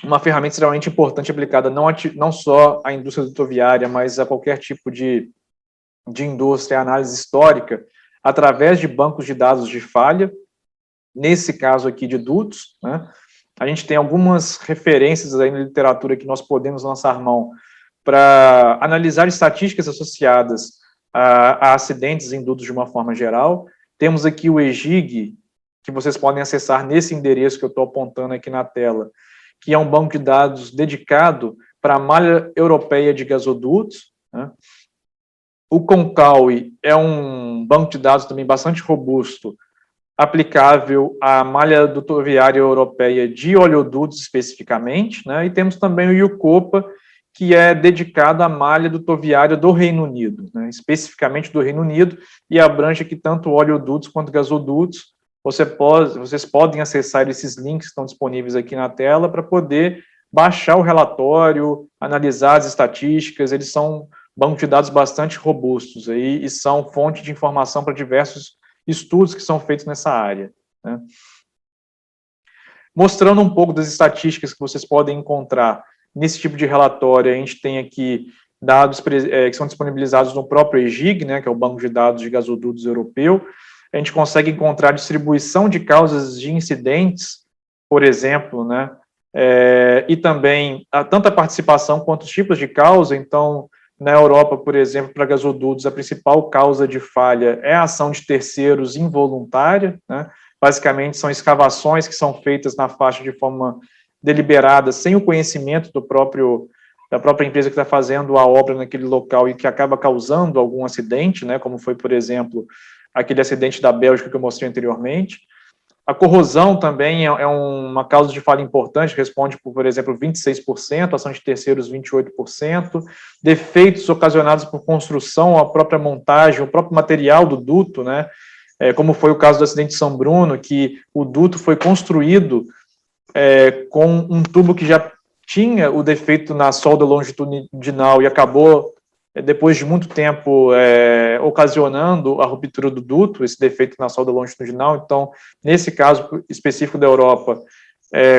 Uma ferramenta extremamente importante aplicada não só à indústria dutoviária, mas a qualquer tipo de indústria, análise histórica, através de bancos de dados de falha, nesse caso aqui de dutos, né? A gente tem algumas referências aí na literatura que nós podemos lançar mão para analisar estatísticas associadas a acidentes em dutos de uma forma geral. Temos aqui o EGIG, que vocês podem acessar nesse endereço que eu estou apontando aqui na tela, que é um banco de dados dedicado para a malha europeia de gasodutos, né? O CONCAUI é um banco de dados também bastante robusto, aplicável à malha dutoviária europeia de oleodutos especificamente, né? E temos também o IUCOPA, que é dedicado à malha dutoviária do Reino Unido, né? Especificamente do Reino Unido, e abrange aqui tanto oleodutos quanto gasodutos. Vocês podem acessar esses links que estão disponíveis aqui na tela para poder baixar o relatório, analisar as estatísticas. Eles são bancos de dados bastante robustos aí, e são fonte de informação para diversos estudos que são feitos nessa área, né? Mostrando um pouco das estatísticas que vocês podem encontrar nesse tipo de relatório, a gente tem aqui dados que são disponibilizados no próprio EGIG, né, que é o Banco de Dados de Gasodutos Europeu. A gente consegue encontrar a distribuição de causas de incidentes, por exemplo, né, e também tanto a participação quanto os tipos de causa. Então, na Europa, por exemplo, para gasodutos, a principal causa de falha é a ação de terceiros involuntária, né? Basicamente, são escavações que são feitas na faixa de forma deliberada, sem o conhecimento da própria empresa que está fazendo a obra naquele local e que acaba causando algum acidente, né? Como foi, por exemplo, aquele acidente da Bélgica que eu mostrei anteriormente. A corrosão também é uma causa de falha importante, responde por exemplo, 26%, ação de terceiros, 28%, defeitos ocasionados por construção, a própria montagem, o próprio material do duto, né? Como foi o caso do acidente de São Bruno, que o duto foi construído com um tubo que já tinha o defeito na solda longitudinal e acabou, depois de muito tempo, ocasionando a ruptura do duto, esse defeito na solda longitudinal. Então, nesse caso específico da Europa,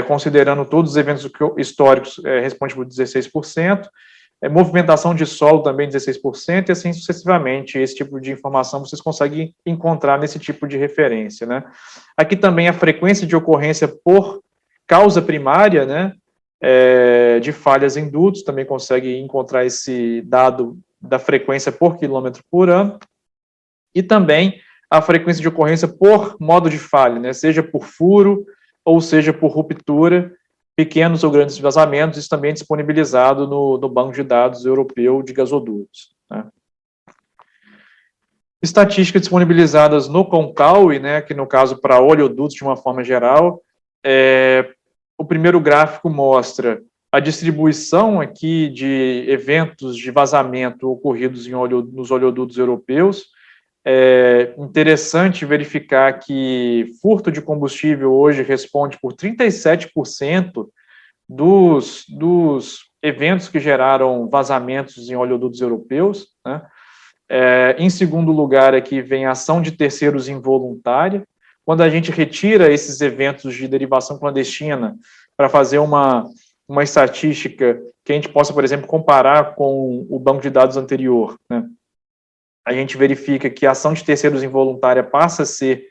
considerando todos os eventos históricos, responde por 16%, movimentação de solo também 16%, e assim sucessivamente. Esse tipo de informação vocês conseguem encontrar nesse tipo de referência, né? Aqui também a frequência de ocorrência por causa primária, né, de falhas em dutos, também consegue encontrar esse dado da frequência por quilômetro por ano, e também a frequência de ocorrência por modo de falha, né, seja por furo ou seja por ruptura, pequenos ou grandes vazamentos. Isso também é disponibilizado no Banco de Dados Europeu de Gasodutos, né. Estatísticas disponibilizadas no CONCAUI, né, que no caso para oleodutos de uma forma geral. O primeiro gráfico mostra a distribuição aqui de eventos de vazamento ocorridos nos oleodutos europeus. É interessante verificar que furto de combustível hoje responde por 37% dos eventos que geraram vazamentos em oleodutos europeus, né? Em segundo lugar, aqui vem a ação de terceiros involuntária. Quando a gente retira esses eventos de derivação clandestina para fazer uma estatística que a gente possa, por exemplo, comparar com o banco de dados anterior, né? A gente verifica que a ação de terceiros involuntária passa a ser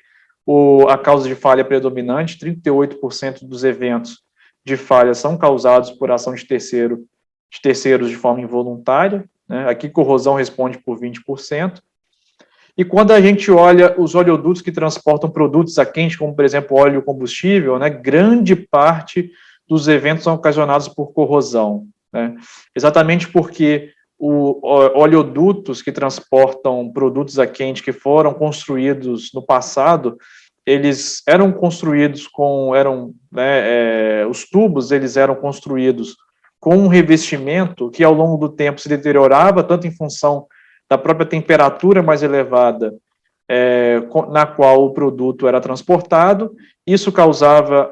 a causa de falha predominante. 38% dos eventos de falha são causados por ação de terceiro de terceiros de forma involuntária, né? Aqui corrosão responde por 20%. E quando a gente olha os oleodutos que transportam produtos a quente, como, por exemplo, óleo e combustível, né, grande parte dos eventos são ocasionados por corrosão, né? Exatamente porque oleodutos que transportam produtos a quente que foram construídos no passado, eles eram construídos os tubos, eles eram construídos com um revestimento que ao longo do tempo se deteriorava, tanto em função da própria temperatura mais elevada na qual o produto era transportado. Isso causava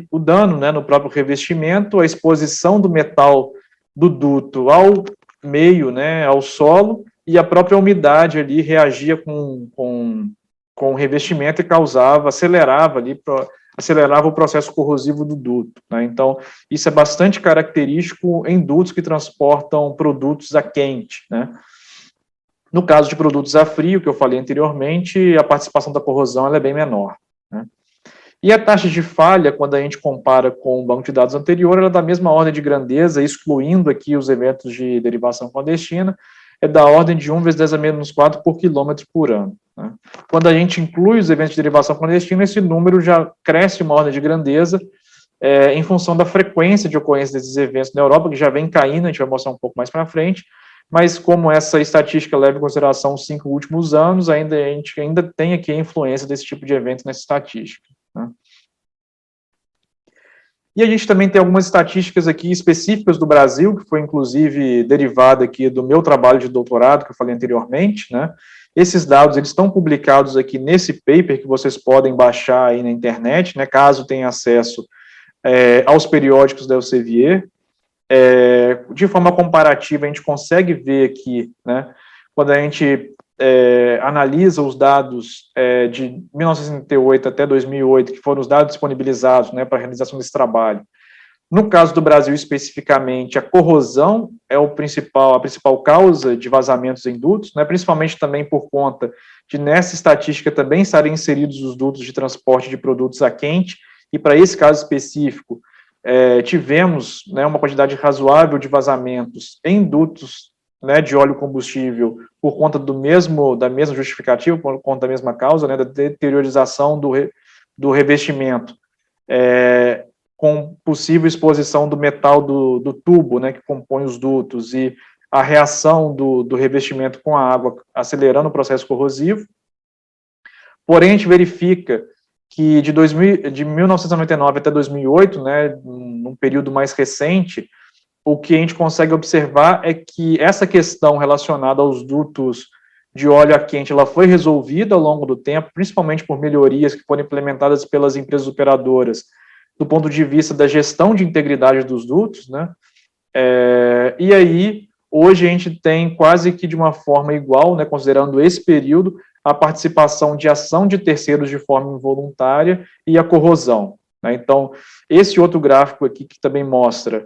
o dano, né, no próprio revestimento, a exposição do metal do duto ao meio, né, ao solo, e a própria umidade ali reagia com o revestimento e acelerava o processo corrosivo do duto, né? Então, isso é bastante característico em dutos que transportam produtos a quente, né? No caso de produtos a frio, que eu falei anteriormente, a participação da corrosão ela é bem menor, né? E a taxa de falha, quando a gente compara com o banco de dados anterior, ela é da mesma ordem de grandeza, excluindo aqui os eventos de derivação clandestina, é da ordem de 1 × 10⁻⁴ por quilômetro por ano, né? Quando a gente inclui os eventos de derivação clandestina, esse número já cresce uma ordem de grandeza em função da frequência de ocorrência desses eventos na Europa, que já vem caindo, a gente vai mostrar um pouco mais para frente, mas como essa estatística leva em consideração os 5 últimos anos, a gente ainda tem aqui a influência desse tipo de evento nessa estatística, né? E a gente também tem algumas estatísticas aqui específicas do Brasil, que foi inclusive derivada aqui do meu trabalho de doutorado, que eu falei anteriormente, né? Esses dados, eles estão publicados aqui nesse paper, que vocês podem baixar aí na internet, né, caso tenham acesso aos periódicos da Elsevier. De forma comparativa, a gente consegue ver aqui, né, quando a gente analisa os dados de 1968 até 2008, que foram os dados disponibilizados, né, para a realização desse trabalho. No caso do Brasil, especificamente, a corrosão é a principal causa de vazamentos em dutos, né, principalmente também por conta de, nessa estatística, também estarem inseridos os dutos de transporte de produtos a quente, e para esse caso específico, tivemos, né, uma quantidade razoável de vazamentos em dutos, né, de óleo combustível por conta da mesma justificativa, por conta da mesma causa, né, da deteriorização do revestimento, com possível exposição do metal do tubo, né, que compõe os dutos, e a reação do revestimento com a água, acelerando o processo corrosivo. Porém, a gente verifica que de 1999 até 2008, né, num período mais recente, o que a gente consegue observar é que essa questão relacionada aos dutos de óleo a quente, ela foi resolvida ao longo do tempo, principalmente por melhorias que foram implementadas pelas empresas operadoras, do ponto de vista da gestão de integridade dos dutos, né? E aí, hoje a gente tem quase que de uma forma igual, né, considerando esse período, a participação de ação de terceiros de forma involuntária e a corrosão, né? Então, esse outro gráfico aqui que também mostra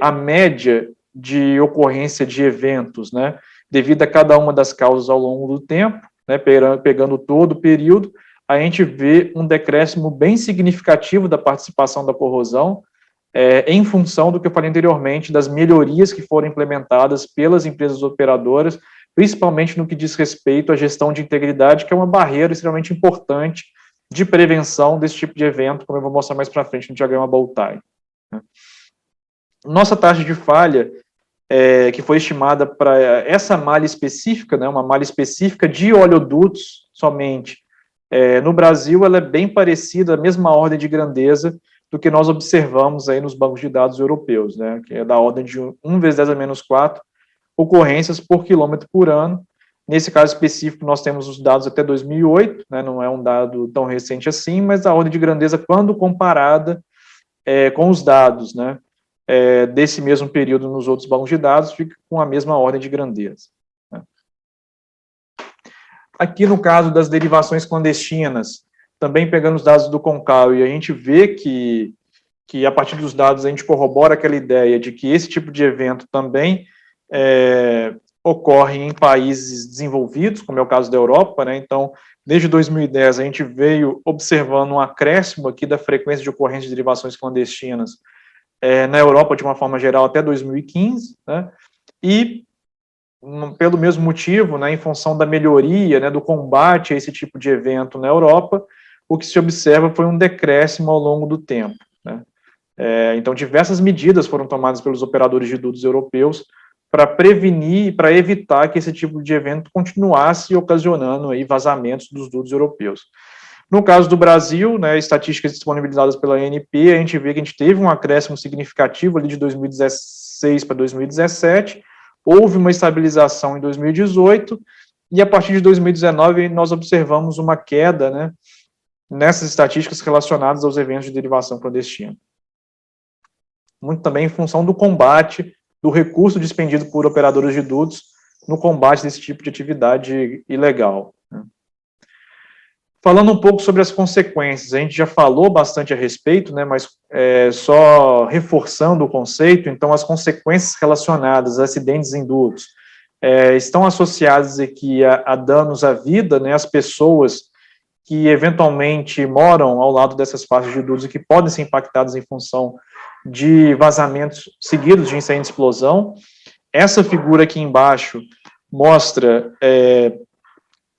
a média de ocorrência de eventos, né, devido a cada uma das causas ao longo do tempo, né, pegando todo o período, a gente vê um decréscimo bem significativo da participação da corrosão, em função do que eu falei anteriormente, das melhorias que foram implementadas pelas empresas operadoras, principalmente no que diz respeito à gestão de integridade, que é uma barreira extremamente importante de prevenção desse tipo de evento, como eu vou mostrar mais para frente no diagrama Bow-Tie. Nossa taxa de falha, que foi estimada para essa malha específica, né, uma malha específica de oleodutos somente, no Brasil, ela é bem parecida, a mesma ordem de grandeza do que nós observamos aí nos bancos de dados europeus, né, que é da ordem de 1 × 10⁻⁴ ocorrências por quilômetro por ano. Nesse caso específico, nós temos os dados até 2008, né, não é um dado tão recente assim, mas a ordem de grandeza, quando comparada com os dados, né, desse mesmo período nos outros bancos de dados, fica com a mesma ordem de grandeza, né. Aqui no caso das derivações clandestinas, também pegando os dados do CONCAL, e a gente vê que a partir dos dados a gente corrobora aquela ideia de que esse tipo de evento também ocorre em países desenvolvidos, como é o caso da Europa, né? Então, desde 2010, a gente veio observando um acréscimo aqui da frequência de ocorrência de derivações clandestinas na Europa de uma forma geral até 2015, né, e pelo mesmo motivo, né, em função da melhoria, né, do combate a esse tipo de evento na Europa, o que se observa foi um decréscimo ao longo do tempo, né. Então, diversas medidas foram tomadas pelos operadores de dutos europeus para prevenir e para evitar que esse tipo de evento continuasse ocasionando aí vazamentos dos dutos europeus. No caso do Brasil, né, estatísticas disponibilizadas pela ANP, a gente vê que a gente teve um acréscimo significativo ali de 2016 para 2017, houve uma estabilização em 2018, e a partir de 2019 nós observamos uma queda, né, nessas estatísticas relacionadas aos eventos de derivação clandestina. Muito também em função do combate, do recurso dispendido por operadores de dutos no combate desse tipo de atividade ilegal. Falando um pouco sobre as consequências, a gente já falou bastante a respeito, né, mas só reforçando o conceito, então as consequências relacionadas a acidentes em dutos estão associadas aqui a danos à vida, né, às pessoas que eventualmente moram ao lado dessas faixas de dutos e que podem ser impactadas em função de vazamentos seguidos de incêndio e explosão. Essa figura aqui embaixo mostra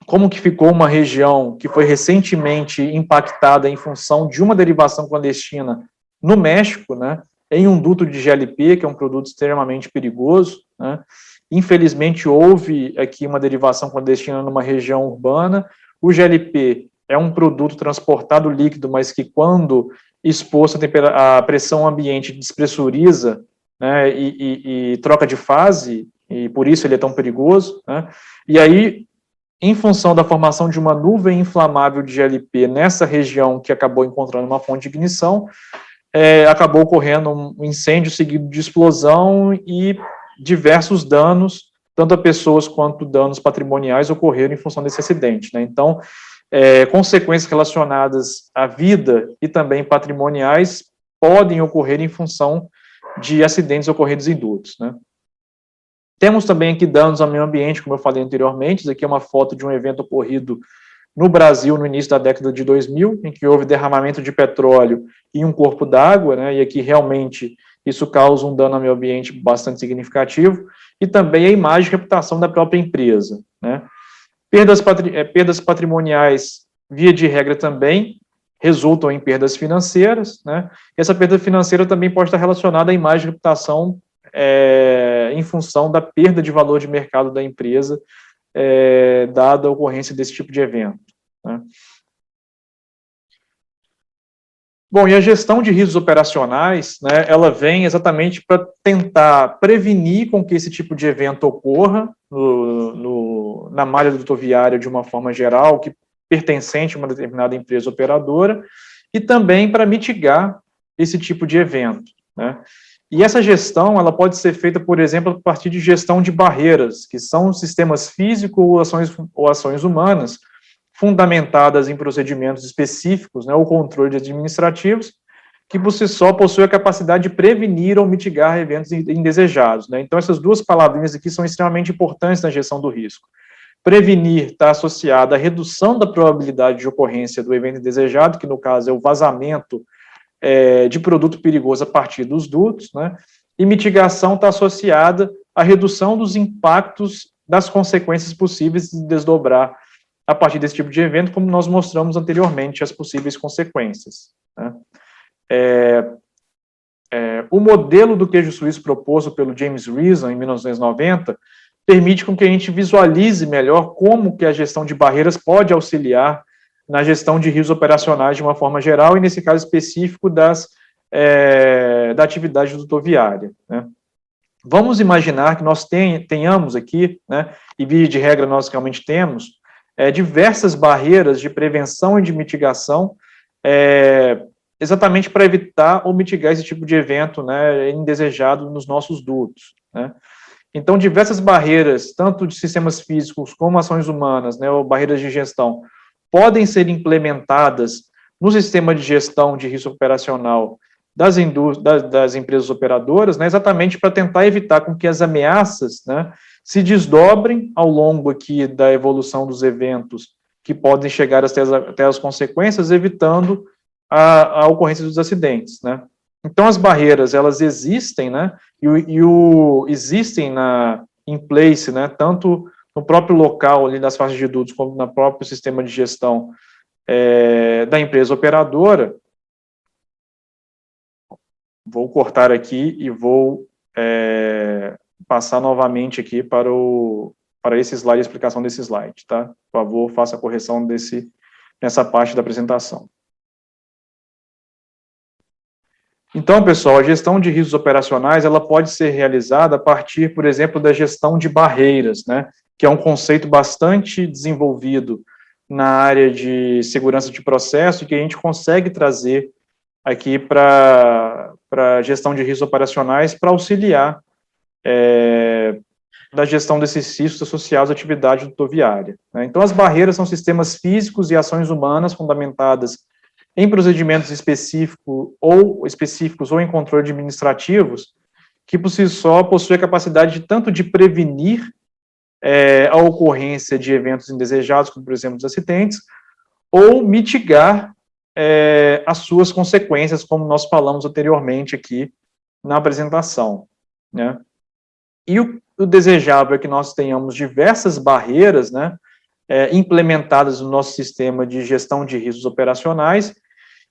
como que ficou uma região que foi recentemente impactada em função de uma derivação clandestina no México, né, em um duto de GLP, que é um produto extremamente perigoso, né. Infelizmente, houve aqui uma derivação clandestina numa região urbana. O GLP é um produto transportado líquido, mas que quando exposto à pressão ambiente despressuriza, né, e troca de fase, e por isso ele é tão perigoso, né. E aí, em função da formação de uma nuvem inflamável de GLP nessa região que acabou encontrando uma fonte de ignição, acabou ocorrendo um incêndio seguido de explosão e diversos danos, tanto a pessoas quanto danos patrimoniais ocorreram em função desse acidente, né. Então, consequências relacionadas à vida e também patrimoniais podem ocorrer em função de acidentes ocorridos em dutos, né. Temos também aqui danos ao meio ambiente, como eu falei anteriormente. Isso aqui é uma foto de um evento ocorrido no Brasil no início da década de 2000, em que houve derramamento de petróleo em um corpo d'água, né, e aqui realmente isso causa um dano ao meio ambiente bastante significativo, e também a imagem e reputação da própria empresa, né. Perdas patrimoniais, via de regra, também resultam em perdas financeiras, né. Essa perda financeira também pode estar relacionada à imagem e reputação em função da perda de valor de mercado da empresa, dada a ocorrência desse tipo de evento, né. Bom, e a gestão de riscos operacionais, né, ela vem exatamente para tentar prevenir com que esse tipo de evento ocorra na malha rodoviária de uma forma geral, que pertencente a uma determinada empresa operadora, e também para mitigar esse tipo de evento, né. E essa gestão, ela pode ser feita, por exemplo, a partir de gestão de barreiras, que são sistemas físicos ou ações humanas, fundamentadas em procedimentos específicos, né, ou controles administrativos, que por si só possuem a capacidade de prevenir ou mitigar eventos indesejados, né. Então, essas duas palavrinhas aqui são extremamente importantes na gestão do risco. Prevenir está associado à redução da probabilidade de ocorrência do evento indesejado, que no caso é o vazamento de produto perigoso a partir dos dutos, né, e mitigação está associada à redução dos impactos das consequências possíveis de desdobrar a partir desse tipo de evento, como nós mostramos anteriormente as possíveis consequências, né. O modelo do queijo suíço proposto pelo James Reason, em 1990, permite com que a gente visualize melhor como que a gestão de barreiras pode auxiliar na gestão de riscos operacionais de uma forma geral, e nesse caso específico da atividade rodoviária, né. Vamos imaginar que nós tenhamos aqui, né, e via de regra nós realmente temos, diversas barreiras de prevenção e de mitigação, exatamente para evitar ou mitigar esse tipo de evento, né, indesejado nos nossos dutos, né. Então, diversas barreiras, tanto de sistemas físicos como ações humanas, né, ou barreiras de gestão, podem ser implementadas no sistema de gestão de risco operacional das empresas operadoras, né, exatamente para tentar evitar com que as ameaças, né, se desdobrem ao longo aqui da evolução dos eventos que podem chegar até as consequências, evitando a ocorrência dos acidentes, né. Então, as barreiras, elas existem, né, existem in place, né, tanto no próprio local ali das faixas de dutos, como no próprio sistema de gestão da empresa operadora. Vou cortar aqui e vou passar novamente aqui para esse slide, a explicação desse slide, tá? Por favor, faça a correção nessa parte da apresentação. Então, pessoal, a gestão de riscos operacionais, ela pode ser realizada a partir, por exemplo, da gestão de barreiras, né? Que é um conceito bastante desenvolvido na área de segurança de processo e que a gente consegue trazer aqui para a gestão de riscos operacionais para auxiliar da gestão desses riscos associados à atividade rodoviária, né? Então, as barreiras são sistemas físicos e ações humanas fundamentadas em procedimentos específicos ou em controle administrativos, que por si só possuem a capacidade tanto de prevenir a ocorrência de eventos indesejados, como por exemplo os acidentes, ou mitigar as suas consequências, como nós falamos anteriormente aqui na apresentação, né? E o desejável é que nós tenhamos diversas barreiras, né, implementadas no nosso sistema de gestão de riscos operacionais,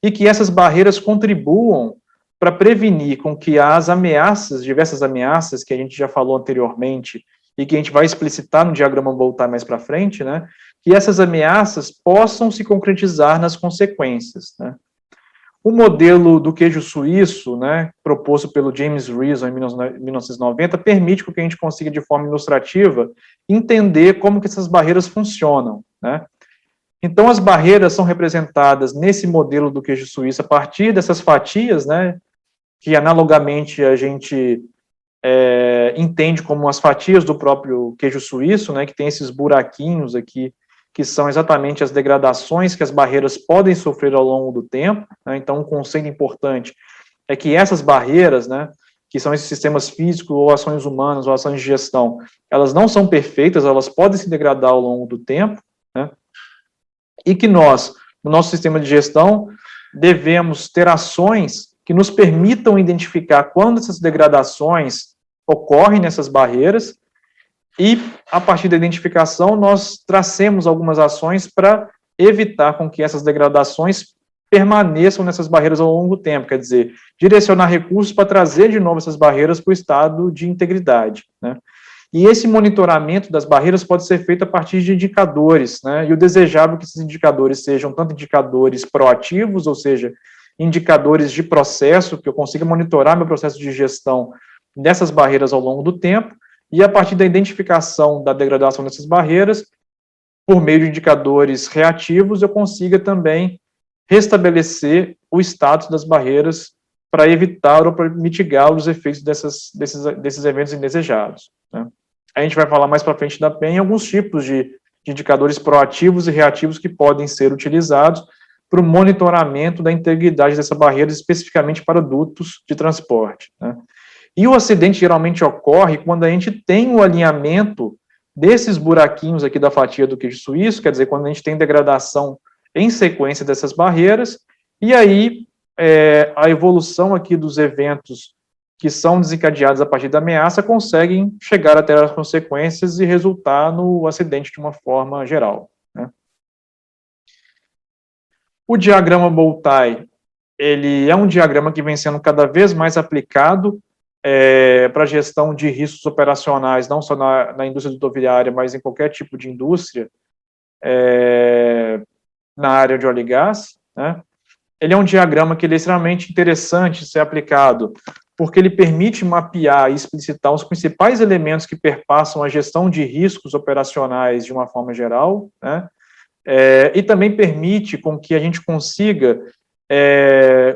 e que essas barreiras contribuam para prevenir com que as ameaças, diversas ameaças que a gente já falou anteriormente, e que a gente vai explicitar no diagrama voltar mais para frente, né, que essas ameaças possam se concretizar nas consequências, né. O modelo do queijo suíço, né, proposto pelo James Reason em 1990, permite que a gente consiga, de forma ilustrativa, entender como que essas barreiras funcionam, né. Então, as barreiras são representadas nesse modelo do queijo suíço a partir dessas fatias, né, que analogamente a gente entende como as fatias do próprio queijo suíço, né, que tem esses buraquinhos aqui, que são exatamente as degradações que as barreiras podem sofrer ao longo do tempo, né. Então, um conceito importante é que essas barreiras, né, que são esses sistemas físicos ou ações humanas ou ações de gestão, elas não são perfeitas, elas podem se degradar ao longo do tempo, né, e que nós, no nosso sistema de gestão, devemos ter ações que nos permitam identificar quando essas degradações ocorrem nessas barreiras, e, a partir da identificação, nós tracemos algumas ações para evitar com que essas degradações permaneçam nessas barreiras ao longo do tempo, quer dizer, direcionar recursos para trazer de novo essas barreiras para o estado de integridade, né? E esse monitoramento das barreiras pode ser feito a partir de indicadores, né? E o desejável é que esses indicadores sejam tanto indicadores proativos, ou seja, indicadores de processo, que eu consiga monitorar meu processo de gestão dessas barreiras ao longo do tempo, e a partir da identificação da degradação dessas barreiras, por meio de indicadores reativos, eu consiga também restabelecer o status das barreiras para evitar ou para mitigar os efeitos desses eventos indesejados, né? A gente vai falar mais para frente da PEN alguns tipos de indicadores proativos e reativos que podem ser utilizados para o monitoramento da integridade dessa barreira, especificamente para dutos de transporte, né? E o acidente geralmente ocorre quando a gente tem o alinhamento desses buraquinhos aqui da fatia do queijo suíço, quer dizer, quando a gente tem degradação em sequência dessas barreiras, e aí a evolução aqui dos eventos que são desencadeados a partir da ameaça conseguem chegar até as consequências e resultar no acidente de uma forma geral, né? O diagrama Boltai, ele é um diagrama que vem sendo cada vez mais aplicado para a gestão de riscos operacionais, não só na indústria rodoviária, mas em qualquer tipo de indústria, na área de óleo e gás, né? Ele é um diagrama que ele é extremamente interessante de ser aplicado, porque ele permite mapear e explicitar os principais elementos que perpassam a gestão de riscos operacionais de uma forma geral, né? E também permite com que a gente consiga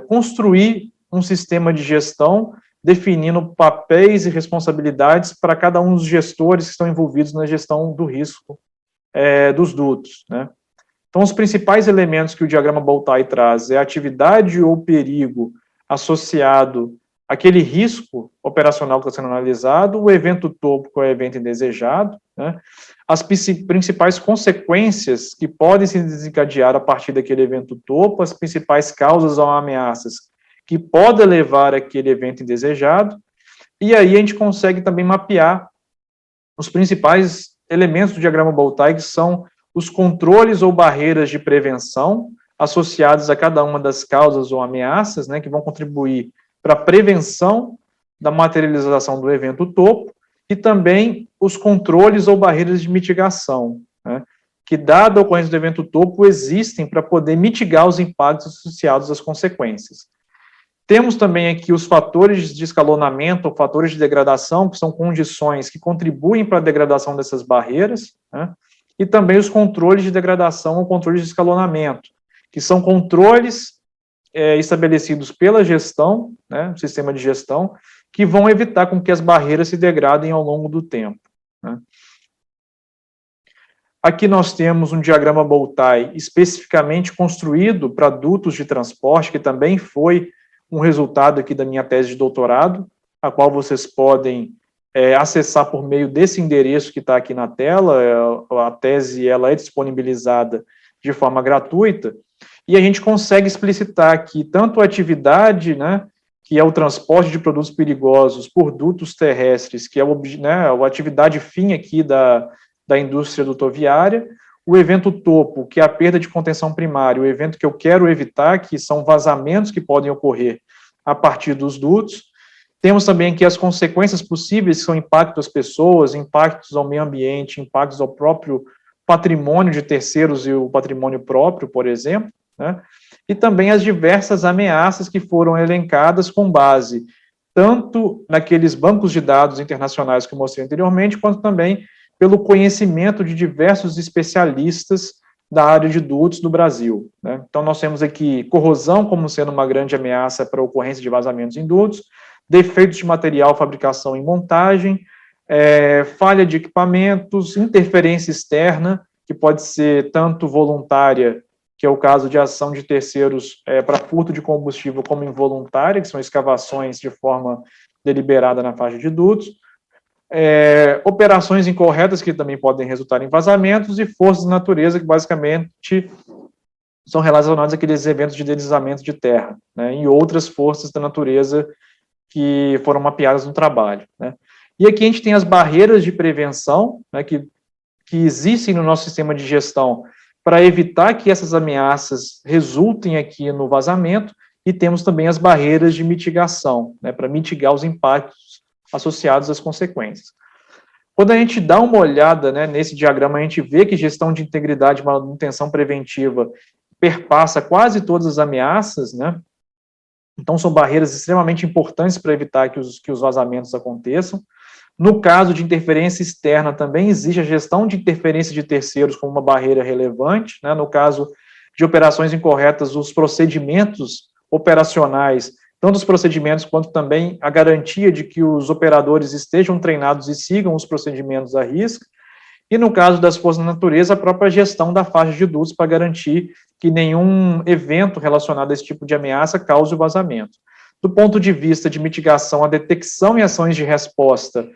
construir um sistema de gestão definindo papéis e responsabilidades para cada um dos gestores que estão envolvidos na gestão do risco dos dutos, né? Então, os principais elementos que o diagrama Boltai traz é a atividade ou perigo associado àquele risco operacional que está sendo analisado, o evento topo, que é o evento indesejado, né? As principais consequências que podem se desencadear a partir daquele evento topo, as principais causas ou ameaças que pode levar àquele evento indesejado, e aí a gente consegue também mapear os principais elementos do diagrama Boltai, que são os controles ou barreiras de prevenção associados a cada uma das causas ou ameaças, né, que vão contribuir para a prevenção da materialização do evento topo, e também os controles ou barreiras de mitigação, né, que, dada a ocorrência do evento topo, existem para poder mitigar os impactos associados às consequências. Temos também aqui os fatores de escalonamento, ou fatores de degradação, que são condições que contribuem para a degradação dessas barreiras, né, e também os controles de degradação ou controles de escalonamento, que são controles estabelecidos pela gestão, né, sistema de gestão, que vão evitar com que as barreiras se degradem ao longo do tempo, né. Aqui nós temos um diagrama Boltai especificamente construído para dutos de transporte, que também foi um resultado aqui da minha tese de doutorado, a qual vocês podem acessar por meio desse endereço que está aqui na tela. A tese ela é disponibilizada de forma gratuita, e a gente consegue explicitar aqui tanto a atividade, né, que é o transporte de produtos perigosos por dutos terrestres, que é a atividade fim aqui da indústria dutoviária, o evento topo, que é a perda de contenção primária, o evento que eu quero evitar, que são vazamentos que podem ocorrer a partir dos dutos. Temos também aqui as consequências possíveis, que são impactos às pessoas, impactos ao meio ambiente, impactos ao próprio patrimônio de terceiros e o patrimônio próprio, por exemplo, né? E também as diversas ameaças que foram elencadas com base tanto naqueles bancos de dados internacionais que eu mostrei anteriormente, quanto também pelo conhecimento de diversos especialistas da área de dutos do Brasil, né? Então, nós temos aqui corrosão como sendo uma grande ameaça para a ocorrência de vazamentos em dutos, defeitos de material, fabricação e montagem, falha de equipamentos, interferência externa, que pode ser tanto voluntária, que é o caso de ação de terceiros para furto de combustível, como involuntária, que são escavações de forma deliberada na faixa de dutos, operações incorretas que também podem resultar em vazamentos, e forças da natureza que basicamente são relacionadas àqueles eventos de deslizamento de terra, né, e outras forças da natureza que foram mapeadas no trabalho, né. E aqui a gente tem as barreiras de prevenção, né, que existem no nosso sistema de gestão para evitar que essas ameaças resultem aqui no vazamento, e temos também as barreiras de mitigação, né, para mitigar os impactos associados às consequências. Quando a gente dá uma olhada, né, nesse diagrama, a gente vê que gestão de integridade e manutenção preventiva perpassa quase todas as ameaças, né? Então, são barreiras extremamente importantes para evitar que os vazamentos aconteçam. No caso de interferência externa, também existe a gestão de interferência de terceiros como uma barreira relevante, né? No caso de operações incorretas, os procedimentos operacionais, tanto os procedimentos quanto também a garantia de que os operadores estejam treinados e sigam os procedimentos à risca. E no caso das forças da natureza, a própria gestão da faixa de dutos para garantir que nenhum evento relacionado a esse tipo de ameaça cause o vazamento. Do ponto de vista de mitigação, a detecção e ações de resposta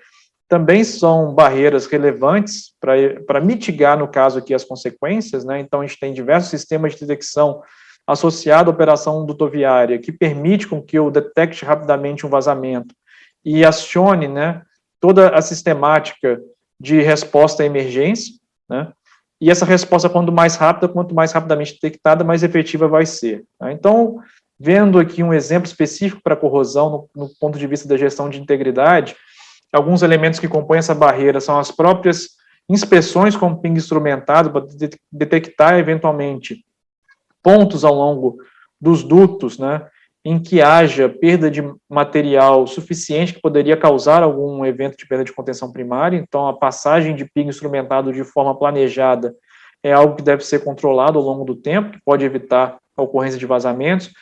também são barreiras relevantes para mitigar, no caso aqui, as consequências, né? Então, a gente tem diversos sistemas de detecção associado à operação dutoviária, que permite com que eu detecte rapidamente um vazamento e acione, né, toda a sistemática de resposta à emergência, né? E essa resposta, quanto mais rapidamente detectada, mais efetiva vai ser, né? Então, vendo aqui um exemplo específico para corrosão, no ponto de vista da gestão de integridade, alguns elementos que compõem essa barreira são as próprias inspeções com ping instrumentado, para detectar, eventualmente, pontos ao longo dos dutos, né, em que haja perda de material suficiente que poderia causar algum evento de perda de contenção primária. Então, a passagem de ping instrumentado de forma planejada é algo que deve ser controlado ao longo do tempo, que pode evitar a ocorrência de vazamentos.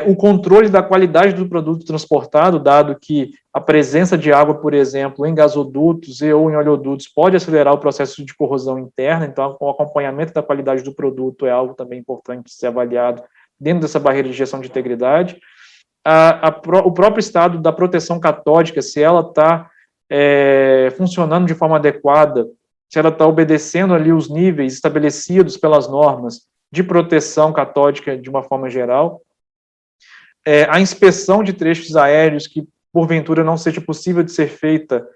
O controle da qualidade do produto transportado, dado que a presença de água, por exemplo, em gasodutos ou em oleodutos pode acelerar o processo de corrosão interna. Então, o acompanhamento da qualidade do produto é algo também importante de ser avaliado dentro dessa barreira de gestão de integridade. O próprio estado da proteção catódica, se ela está funcionando de forma adequada, se ela está obedecendo ali os níveis estabelecidos pelas normas de proteção catódica de uma forma geral. a inspeção de trechos aéreos que, porventura, não seja possível de ser feita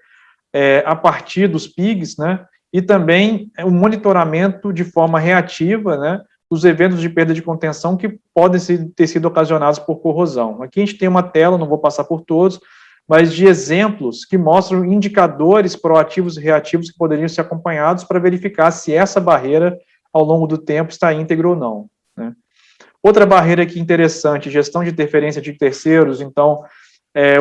a partir dos PIGs, né, e também o monitoramento de forma reativa, né, dos eventos de perda de contenção que podem ter sido ocasionados por corrosão. Aqui a gente tem uma tela, não vou passar por todos, mas de exemplos que mostram indicadores proativos e reativos que poderiam ser acompanhados para verificar se essa barreira, ao longo do tempo, está íntegra ou não, né. Outra barreira aqui interessante, gestão de interferência de terceiros. Então,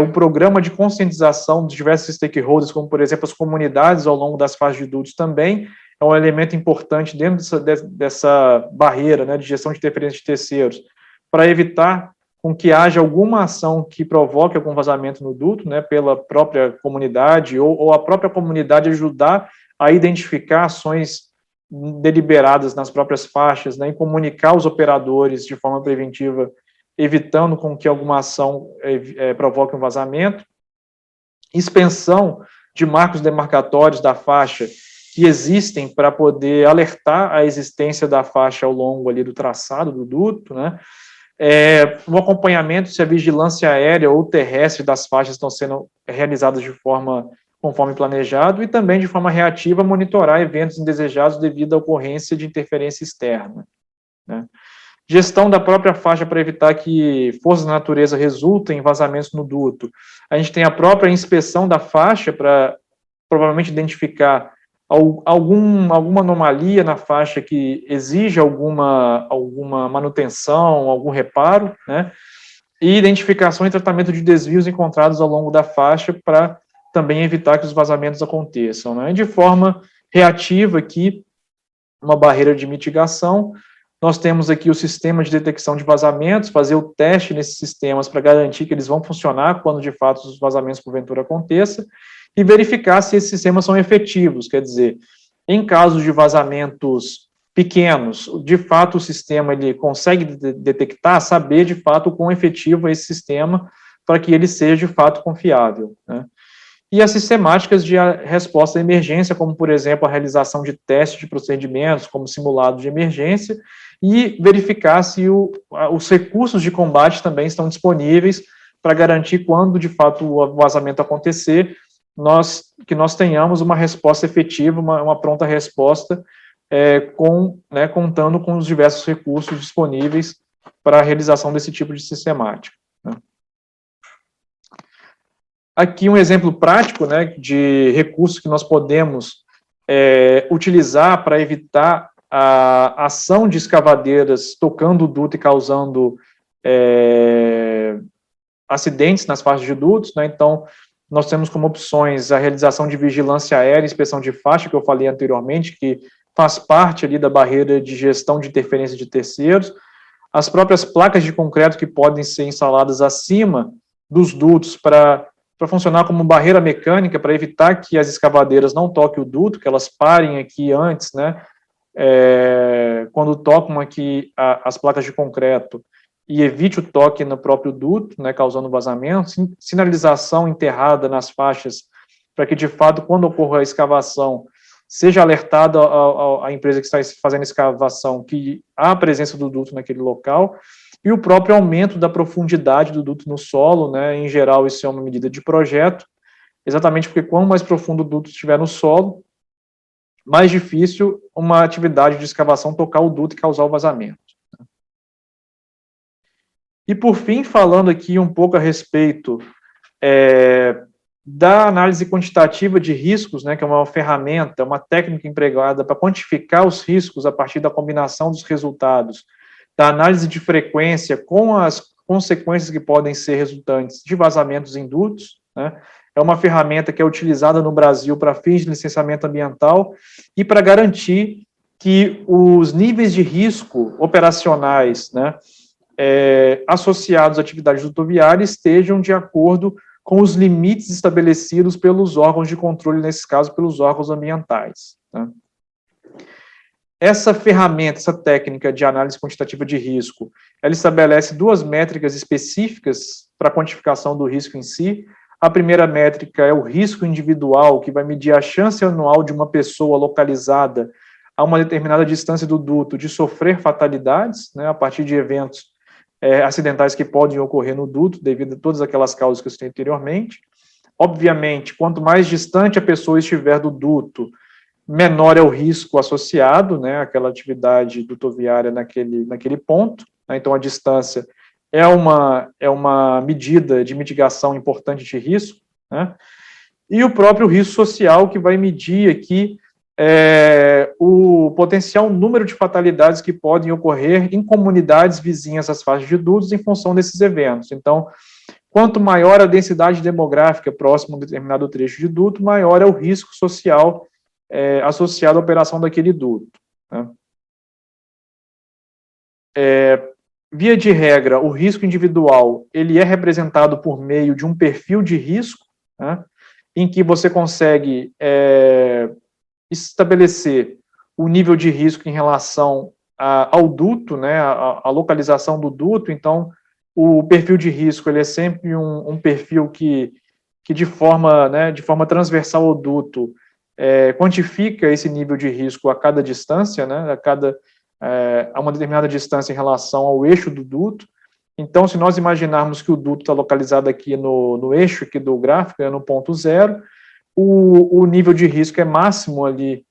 o programa de conscientização dos diversos stakeholders, como, por exemplo, as comunidades ao longo das fases de dutos, também é um elemento importante dentro dessa barreira, né, de gestão de interferência de terceiros, para evitar com que haja alguma ação que provoque algum vazamento no duto, né, pela própria comunidade, ou a própria comunidade ajudar a identificar ações deliberadas nas próprias faixas, né, e comunicar os operadores de forma preventiva, evitando com que alguma ação provoque um vazamento. Expensão de marcos demarcatórios da faixa que existem para poder alertar a existência da faixa ao longo ali do traçado do duto, né, o acompanhamento se a vigilância aérea ou terrestre das faixas estão sendo realizadas de forma conforme planejado, e também de forma reativa monitorar eventos indesejados devido à ocorrência de interferência externa, né. Gestão da própria faixa para evitar que forças da natureza resultem em vazamentos no duto. A gente tem a própria inspeção da faixa para provavelmente identificar alguma anomalia na faixa que exige alguma manutenção, algum reparo, né, e identificação e tratamento de desvios encontrados ao longo da faixa para também evitar que os vazamentos aconteçam, né. De forma reativa aqui, uma barreira de mitigação, nós temos aqui o sistema de detecção de vazamentos, fazer o teste nesses sistemas para garantir que eles vão funcionar quando de fato os vazamentos porventura aconteçam, e verificar se esses sistemas são efetivos, quer dizer, em casos de vazamentos pequenos, de fato o sistema ele consegue detectar, saber de fato o quão efetivo é esse sistema para que ele seja de fato confiável, né. E as sistemáticas de resposta à emergência, como, por exemplo, a realização de testes de procedimentos, como simulado de emergência, e verificar se os recursos de combate também estão disponíveis para garantir, quando de fato o vazamento acontecer, que nós tenhamos uma resposta efetiva, uma pronta resposta, contando com os diversos recursos disponíveis para a realização desse tipo de sistemática, né. Aqui um exemplo prático, né, de recursos que nós podemos utilizar para evitar a ação de escavadeiras tocando o duto e causando acidentes nas faixas de dutos, né. Então, nós temos como opções a realização de vigilância aérea e inspeção de faixa, que eu falei anteriormente, que faz parte ali da barreira de gestão de interferência de terceiros, as próprias placas de concreto que podem ser instaladas acima dos dutos para funcionar como barreira mecânica, para evitar que as escavadeiras não toquem o duto, que elas parem aqui antes, né, quando tocam aqui as placas de concreto, e evite o toque no próprio duto, né, causando vazamento. Sinalização enterrada nas faixas, para que, de fato, quando ocorra a escavação, seja alertada a empresa que está fazendo a escavação que há a presença do duto naquele local, e o próprio aumento da profundidade do duto no solo, né, em geral isso é uma medida de projeto, exatamente porque quanto mais profundo o duto estiver no solo, mais difícil uma atividade de escavação tocar o duto e causar o vazamento. E por fim, falando aqui um pouco a respeito da análise quantitativa de riscos, né, que é uma ferramenta, uma técnica empregada para quantificar os riscos a partir da combinação dos resultados da análise de frequência com as consequências que podem ser resultantes de vazamentos em dutos, né. É uma ferramenta que é utilizada no Brasil para fins de licenciamento ambiental e para garantir que os níveis de risco operacionais, né, associados à atividade dutoviária estejam de acordo com os limites estabelecidos pelos órgãos de controle, nesse caso, pelos órgãos ambientais, né. Essa ferramenta, essa técnica de análise quantitativa de risco, ela estabelece duas métricas específicas para a quantificação do risco em si. A primeira métrica é o risco individual, que vai medir a chance anual de uma pessoa localizada a uma determinada distância do duto de sofrer fatalidades, né, a partir de eventos acidentais que podem ocorrer no duto, devido a todas aquelas causas que eu citei anteriormente. Obviamente, quanto mais distante a pessoa estiver do duto, menor é o risco associado, né, àquela atividade dutoviária naquele ponto, né, então a distância é uma medida de mitigação importante de risco, né, e o próprio risco social, que vai medir aqui o potencial número de fatalidades que podem ocorrer em comunidades vizinhas às faixas de dutos em função desses eventos. Então, quanto maior a densidade demográfica próximo a um determinado trecho de duto, maior é o risco social associado à operação daquele duto, né? Via de regra, o risco individual, ele é representado por meio de um perfil de risco, né, em que você consegue estabelecer o nível de risco em relação ao duto, né, a localização do duto. Então, o perfil de risco, ele é sempre um perfil que de forma transversal ao duto, quantifica esse nível de risco a cada distância, né, a uma determinada distância em relação ao eixo do duto. Então, se nós imaginarmos que o duto está localizado aqui no eixo aqui do gráfico, no ponto zero, o nível de risco é máximo ali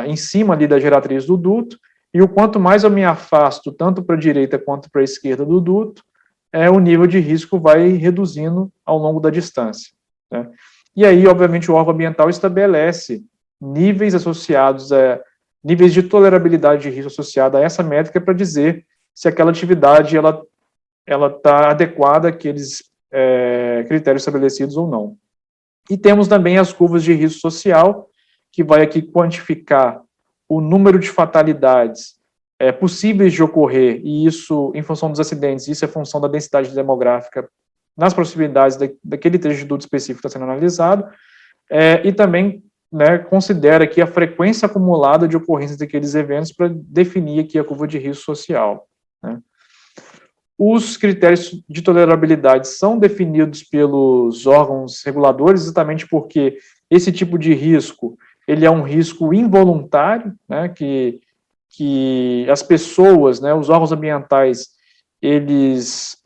em cima ali da geratriz do duto, e o quanto mais eu me afasto, tanto para a direita quanto para a esquerda do duto, o nível de risco vai reduzindo ao longo da distância, né? E aí, obviamente, o órgão ambiental estabelece níveis associados níveis de tolerabilidade de risco associada a essa métrica para dizer se aquela atividade ela está adequada àqueles critérios estabelecidos ou não. E temos também as curvas de risco social, que vai aqui quantificar o número de fatalidades possíveis de ocorrer, e isso, em função dos acidentes, isso é função da densidade demográfica nas proximidades daquele trecho de duto específico que está sendo analisado, e também, né, considera aqui a frequência acumulada de ocorrência daqueles eventos para definir aqui a curva de risco social, né. Os critérios de tolerabilidade são definidos pelos órgãos reguladores, exatamente porque esse tipo de risco, ele é um risco involuntário, né, que as pessoas, né, os órgãos ambientais, eles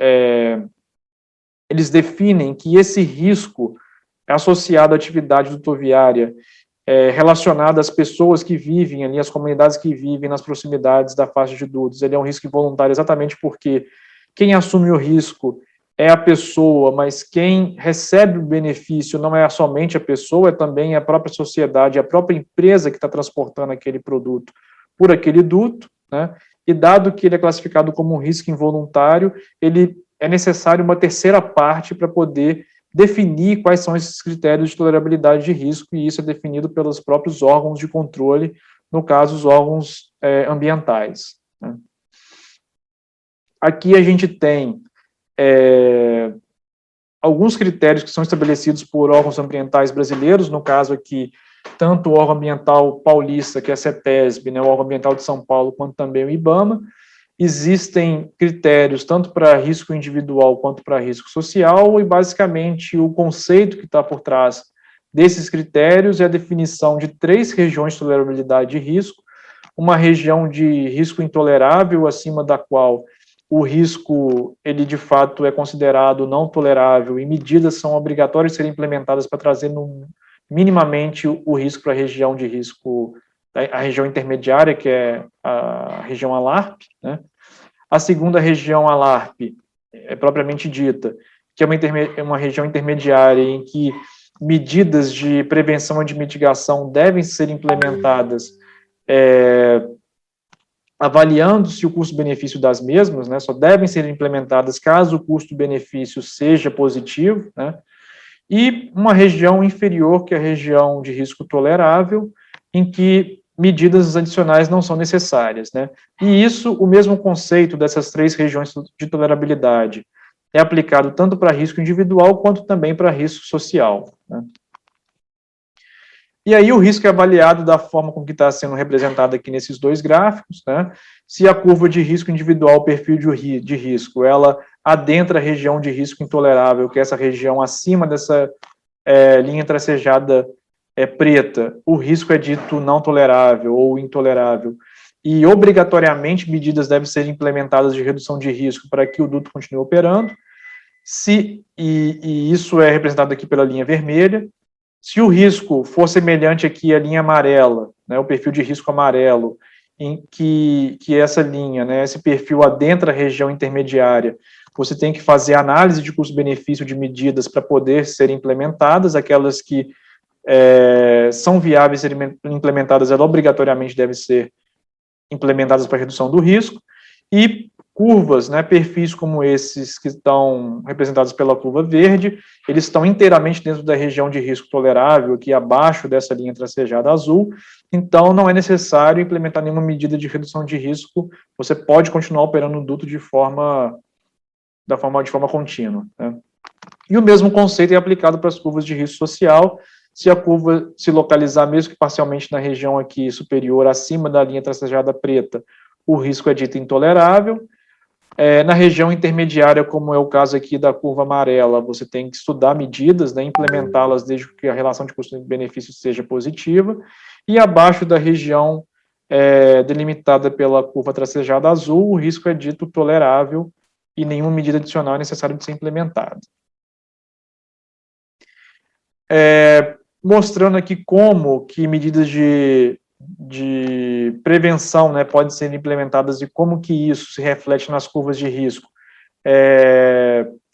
definem que esse risco associado à atividade dutoviária relacionado às pessoas que vivem ali, às comunidades que vivem nas proximidades da faixa de dutos, ele é um risco involuntário exatamente porque quem assume o risco é a pessoa, mas quem recebe o benefício não é somente a pessoa, é também a própria sociedade, a própria empresa que está transportando aquele produto por aquele duto, né? E dado que ele é classificado como um risco involuntário, ele é necessário uma terceira parte para poder definir quais são esses critérios de tolerabilidade de risco, e isso é definido pelos próprios órgãos de controle, no caso, os órgãos ambientais, né? Aqui a gente tem alguns critérios que são estabelecidos por órgãos ambientais brasileiros, no caso aqui, tanto o órgão ambiental paulista, que é a CETESB, né, o órgão ambiental de São Paulo, quanto também o IBAMA. Existem critérios tanto para risco individual quanto para risco social, e basicamente o conceito que está por trás desses critérios é a definição de 3 regiões de tolerabilidade de risco: uma região de risco intolerável, acima da qual o risco, ele de fato é considerado não tolerável, e medidas são obrigatórias de serem implementadas para trazer minimamente o risco para a região de risco, a região intermediária, que é a região ALARP, né? A segunda região ALARP, propriamente dita, que é uma região intermediária em que medidas de prevenção e de mitigação devem ser implementadas, avaliando-se o custo-benefício das mesmas, né, só devem ser implementadas caso o custo-benefício seja positivo, né, e uma região inferior, que é a região de risco tolerável, em que medidas adicionais não são necessárias, né. E isso, o mesmo conceito dessas 3 regiões de tolerabilidade é aplicado tanto para risco individual quanto também para risco social, né. E aí o risco é avaliado da forma como que está sendo representado aqui nesses 2 gráficos, né? Se a curva de risco individual, perfil de risco, ela adentra a região de risco intolerável, que é essa região acima dessa linha tracejada preta, o risco é dito não tolerável ou intolerável. e obrigatoriamente medidas devem ser implementadas de redução de risco para que o duto continue operando, e isso é representado aqui pela linha vermelha. Se o risco for semelhante aqui à linha amarela, né, o perfil de risco amarelo, em que essa linha, né, esse perfil adentra a região intermediária, você tem que fazer análise de custo-benefício de medidas para poder serem implementadas, aquelas que são viáveis serem implementadas, elas obrigatoriamente devem ser implementadas para redução do risco, e curvas, né, perfis como esses que estão representados pela curva verde, eles estão inteiramente dentro da região de risco tolerável, aqui abaixo dessa linha tracejada azul, então não é necessário implementar nenhuma medida de redução de risco, você pode continuar operando o duto de forma contínua, né? E o mesmo conceito é aplicado para as curvas de risco social. Se a curva se localizar, mesmo que parcialmente, na região aqui superior, acima da linha tracejada preta, o risco é dito intolerável. Na região intermediária, como é o caso aqui da curva amarela, você tem que estudar medidas, né, implementá-las desde que a relação de custo-benefício seja positiva. E abaixo da região delimitada pela curva tracejada azul, o risco é dito tolerável e nenhuma medida adicional é necessária de ser implementada. Mostrando aqui como que medidas de prevenção, né, podem ser implementadas e como que isso se reflete nas curvas de risco.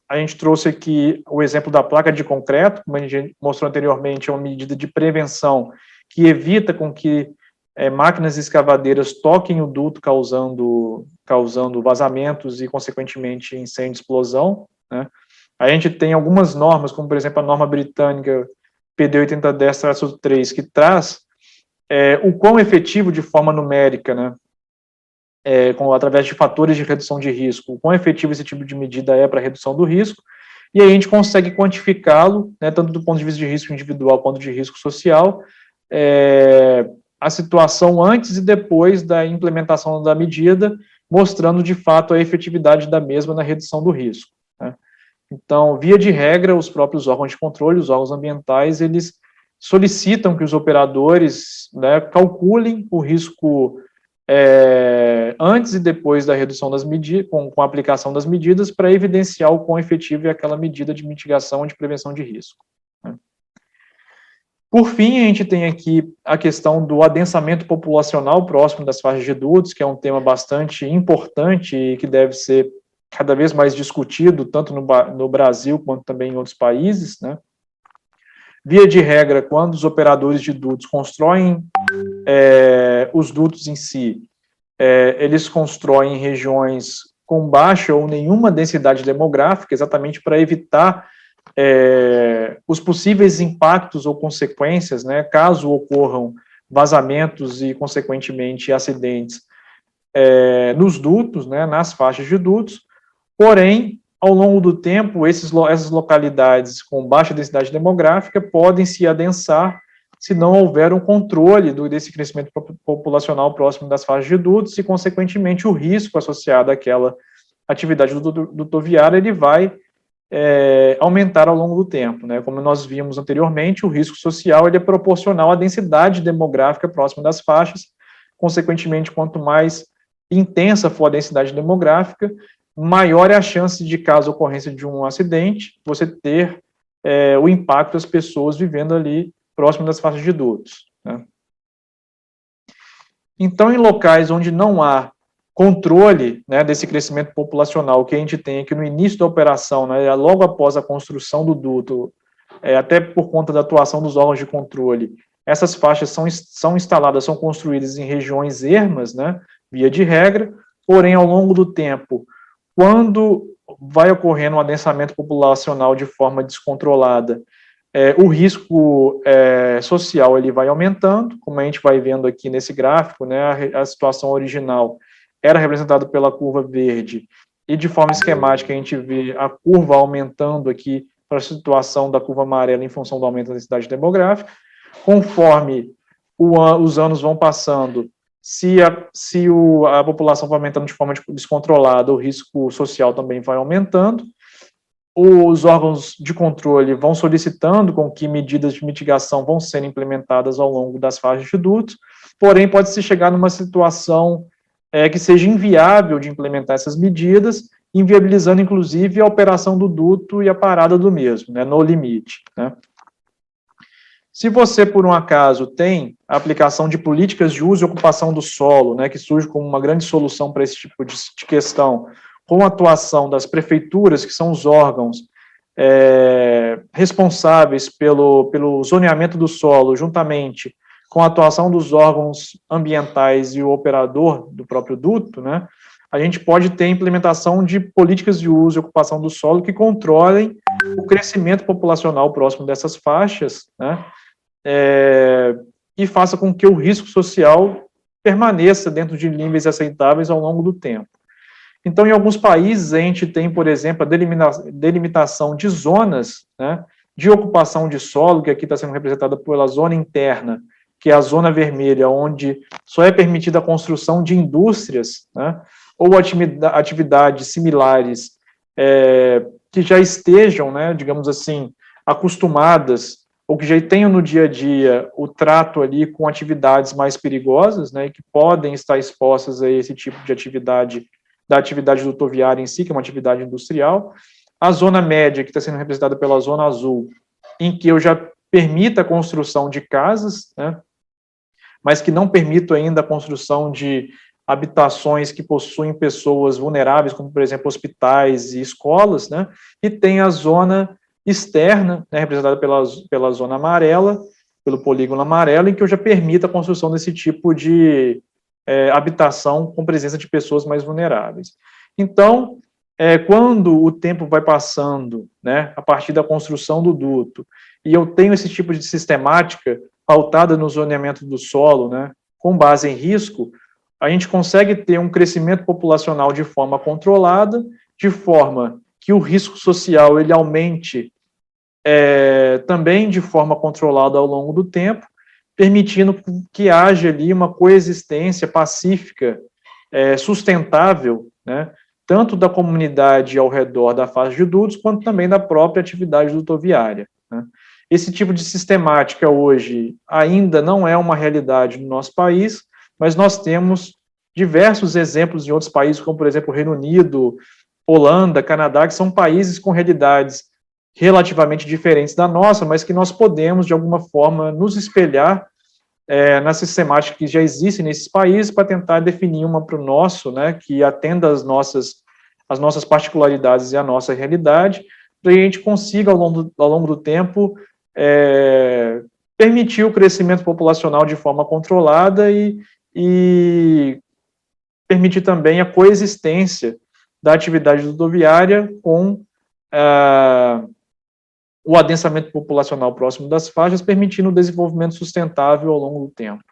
A gente trouxe aqui o exemplo da placa de concreto, como a gente mostrou anteriormente, é uma medida de prevenção que evita com que máquinas escavadeiras toquem o duto, causando vazamentos e, consequentemente, incêndio e explosão, né? A gente tem algumas normas, como, por exemplo, a norma britânica PD 8010-3, que traz o quão efetivo de forma numérica, né, através de fatores de redução de risco, o quão efetivo esse tipo de medida é para a redução do risco, e aí a gente consegue quantificá-lo, né, tanto do ponto de vista de risco individual quanto de risco social, a situação antes e depois da implementação da medida, mostrando de fato a efetividade da mesma na redução do risco, né. Então, via de regra, os próprios órgãos de controle, os órgãos ambientais, eles solicitam que os operadores, né, calculem o risco antes e depois da redução das medidas, com a aplicação das medidas, para evidenciar o quão efetivo é aquela medida de mitigação e de prevenção de risco, né. Por fim, a gente tem aqui a questão do adensamento populacional próximo das faixas de dutos, que é um tema bastante importante e que deve ser cada vez mais discutido, tanto no Brasil quanto também em outros países, né. Via de regra, quando os operadores de dutos constroem os dutos em si, eles constroem em regiões com baixa ou nenhuma densidade demográfica, exatamente para evitar os possíveis impactos ou consequências, né, caso ocorram vazamentos e, consequentemente, acidentes nos dutos, né, nas faixas de dutos. Porém, ao longo do tempo, essas localidades com baixa densidade demográfica podem se adensar se não houver um controle desse crescimento populacional próximo das faixas de dutos e, consequentemente, o risco associado àquela atividade dutoviária ele vai aumentar ao longo do tempo, né? Como nós vimos anteriormente, o risco social ele é proporcional à densidade demográfica próxima das faixas, consequentemente, quanto mais intensa for a densidade demográfica, maior é a chance de, caso ocorrência de um acidente, você ter o impacto das pessoas vivendo ali próximo das faixas de dutos, né? Então, em locais onde não há controle, né, desse crescimento populacional que a gente tem aqui no início da operação, né, logo após a construção do duto, até por conta da atuação dos órgãos de controle, essas faixas são instaladas, são construídas em regiões ermas, né, via de regra, porém, ao longo do tempo, quando vai ocorrendo um adensamento populacional de forma descontrolada, o risco social ele vai aumentando, como a gente vai vendo aqui nesse gráfico, né, a situação original era representada pela curva verde, e de forma esquemática a gente vê a curva aumentando aqui para a situação da curva amarela em função do aumento da densidade demográfica. Conforme os anos vão passando, se a população vai aumentando de forma descontrolada, o risco social também vai aumentando. Os órgãos de controle vão solicitando com que medidas de mitigação vão sendo implementadas ao longo das faixas de dutos, porém pode-se chegar numa situação que seja inviável de implementar essas medidas, inviabilizando, inclusive, a operação do duto e a parada do mesmo, né, no limite, né. Se você, por um acaso, tem a aplicação de políticas de uso e ocupação do solo, né, que surge como uma grande solução para esse tipo de questão, com a atuação das prefeituras, que são os órgãos responsáveis pelo zoneamento do solo, juntamente com a atuação dos órgãos ambientais e o operador do próprio duto, né, a gente pode ter implementação de políticas de uso e ocupação do solo que controlem o crescimento populacional próximo dessas faixas, né, e faça com que o risco social permaneça dentro de níveis aceitáveis ao longo do tempo. Então, em alguns países, a gente tem, por exemplo, a delimitação de zonas, né, de ocupação de solo, que aqui está sendo representada pela zona interna, que é a zona vermelha, onde só é permitida a construção de indústrias, né, ou atividades similares que já estejam, né, digamos assim, acostumadas, ou que já tenham no dia a dia o trato ali com atividades mais perigosas, né, que podem estar expostas a esse tipo de atividade, da atividade dutoviária em si, que é uma atividade industrial. A zona média, que está sendo representada pela zona azul, em que eu já permita a construção de casas, né, mas que não permito ainda a construção de habitações que possuem pessoas vulneráveis, como, por exemplo, hospitais e escolas, né, e tem a zona externa, né, representada pela zona amarela, pelo polígono amarelo, em que eu já permito a construção desse tipo de habitação com presença de pessoas mais vulneráveis. Então, quando o tempo vai passando, né, a partir da construção do duto, e eu tenho esse tipo de sistemática pautada no zoneamento do solo, né, com base em risco, a gente consegue ter um crescimento populacional de forma controlada, de forma que o risco social ele aumente também de forma controlada ao longo do tempo, permitindo que haja ali uma coexistência pacífica, sustentável, né, tanto da comunidade ao redor da faixa de dutos, quanto também da própria atividade dutoviária, né. Esse tipo de sistemática hoje ainda não é uma realidade no nosso país, mas nós temos diversos exemplos em outros países, como, por exemplo, o Reino Unido, Holanda, Canadá, que são países com realidades relativamente diferentes da nossa, mas que nós podemos, de alguma forma, nos espelhar na sistemática que já existe nesses países para tentar definir uma para o nosso, né, que atenda às nossas particularidades e à nossa realidade, para que a gente consiga, ao longo do tempo, permitir o crescimento populacional de forma controlada e permitir também a coexistência da atividade dutoviária com o adensamento populacional próximo das faixas, permitindo o desenvolvimento sustentável ao longo do tempo.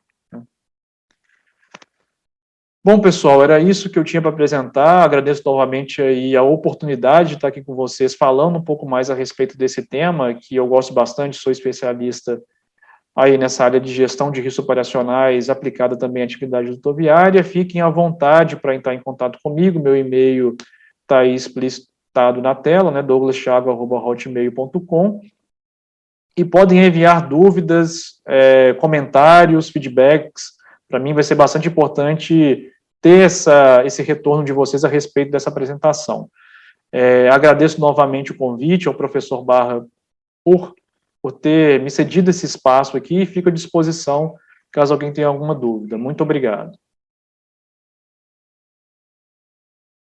Bom, pessoal, era isso que eu tinha para apresentar. Agradeço novamente aí a oportunidade de estar aqui com vocês, falando um pouco mais a respeito desse tema, que eu gosto bastante, sou especialista aí nessa área de gestão de riscos operacionais, aplicada também à atividade dutoviária. Fiquem à vontade para entrar em contato comigo, meu e-mail está aí explicitado na tela, né, douglaschago@hotmail.com, e podem enviar dúvidas, comentários, feedbacks. Para mim vai ser bastante importante ter esse retorno de vocês a respeito dessa apresentação. Agradeço novamente o convite ao professor Barra por ter me cedido esse espaço aqui, e fico à disposição caso alguém tenha alguma dúvida. Muito obrigado.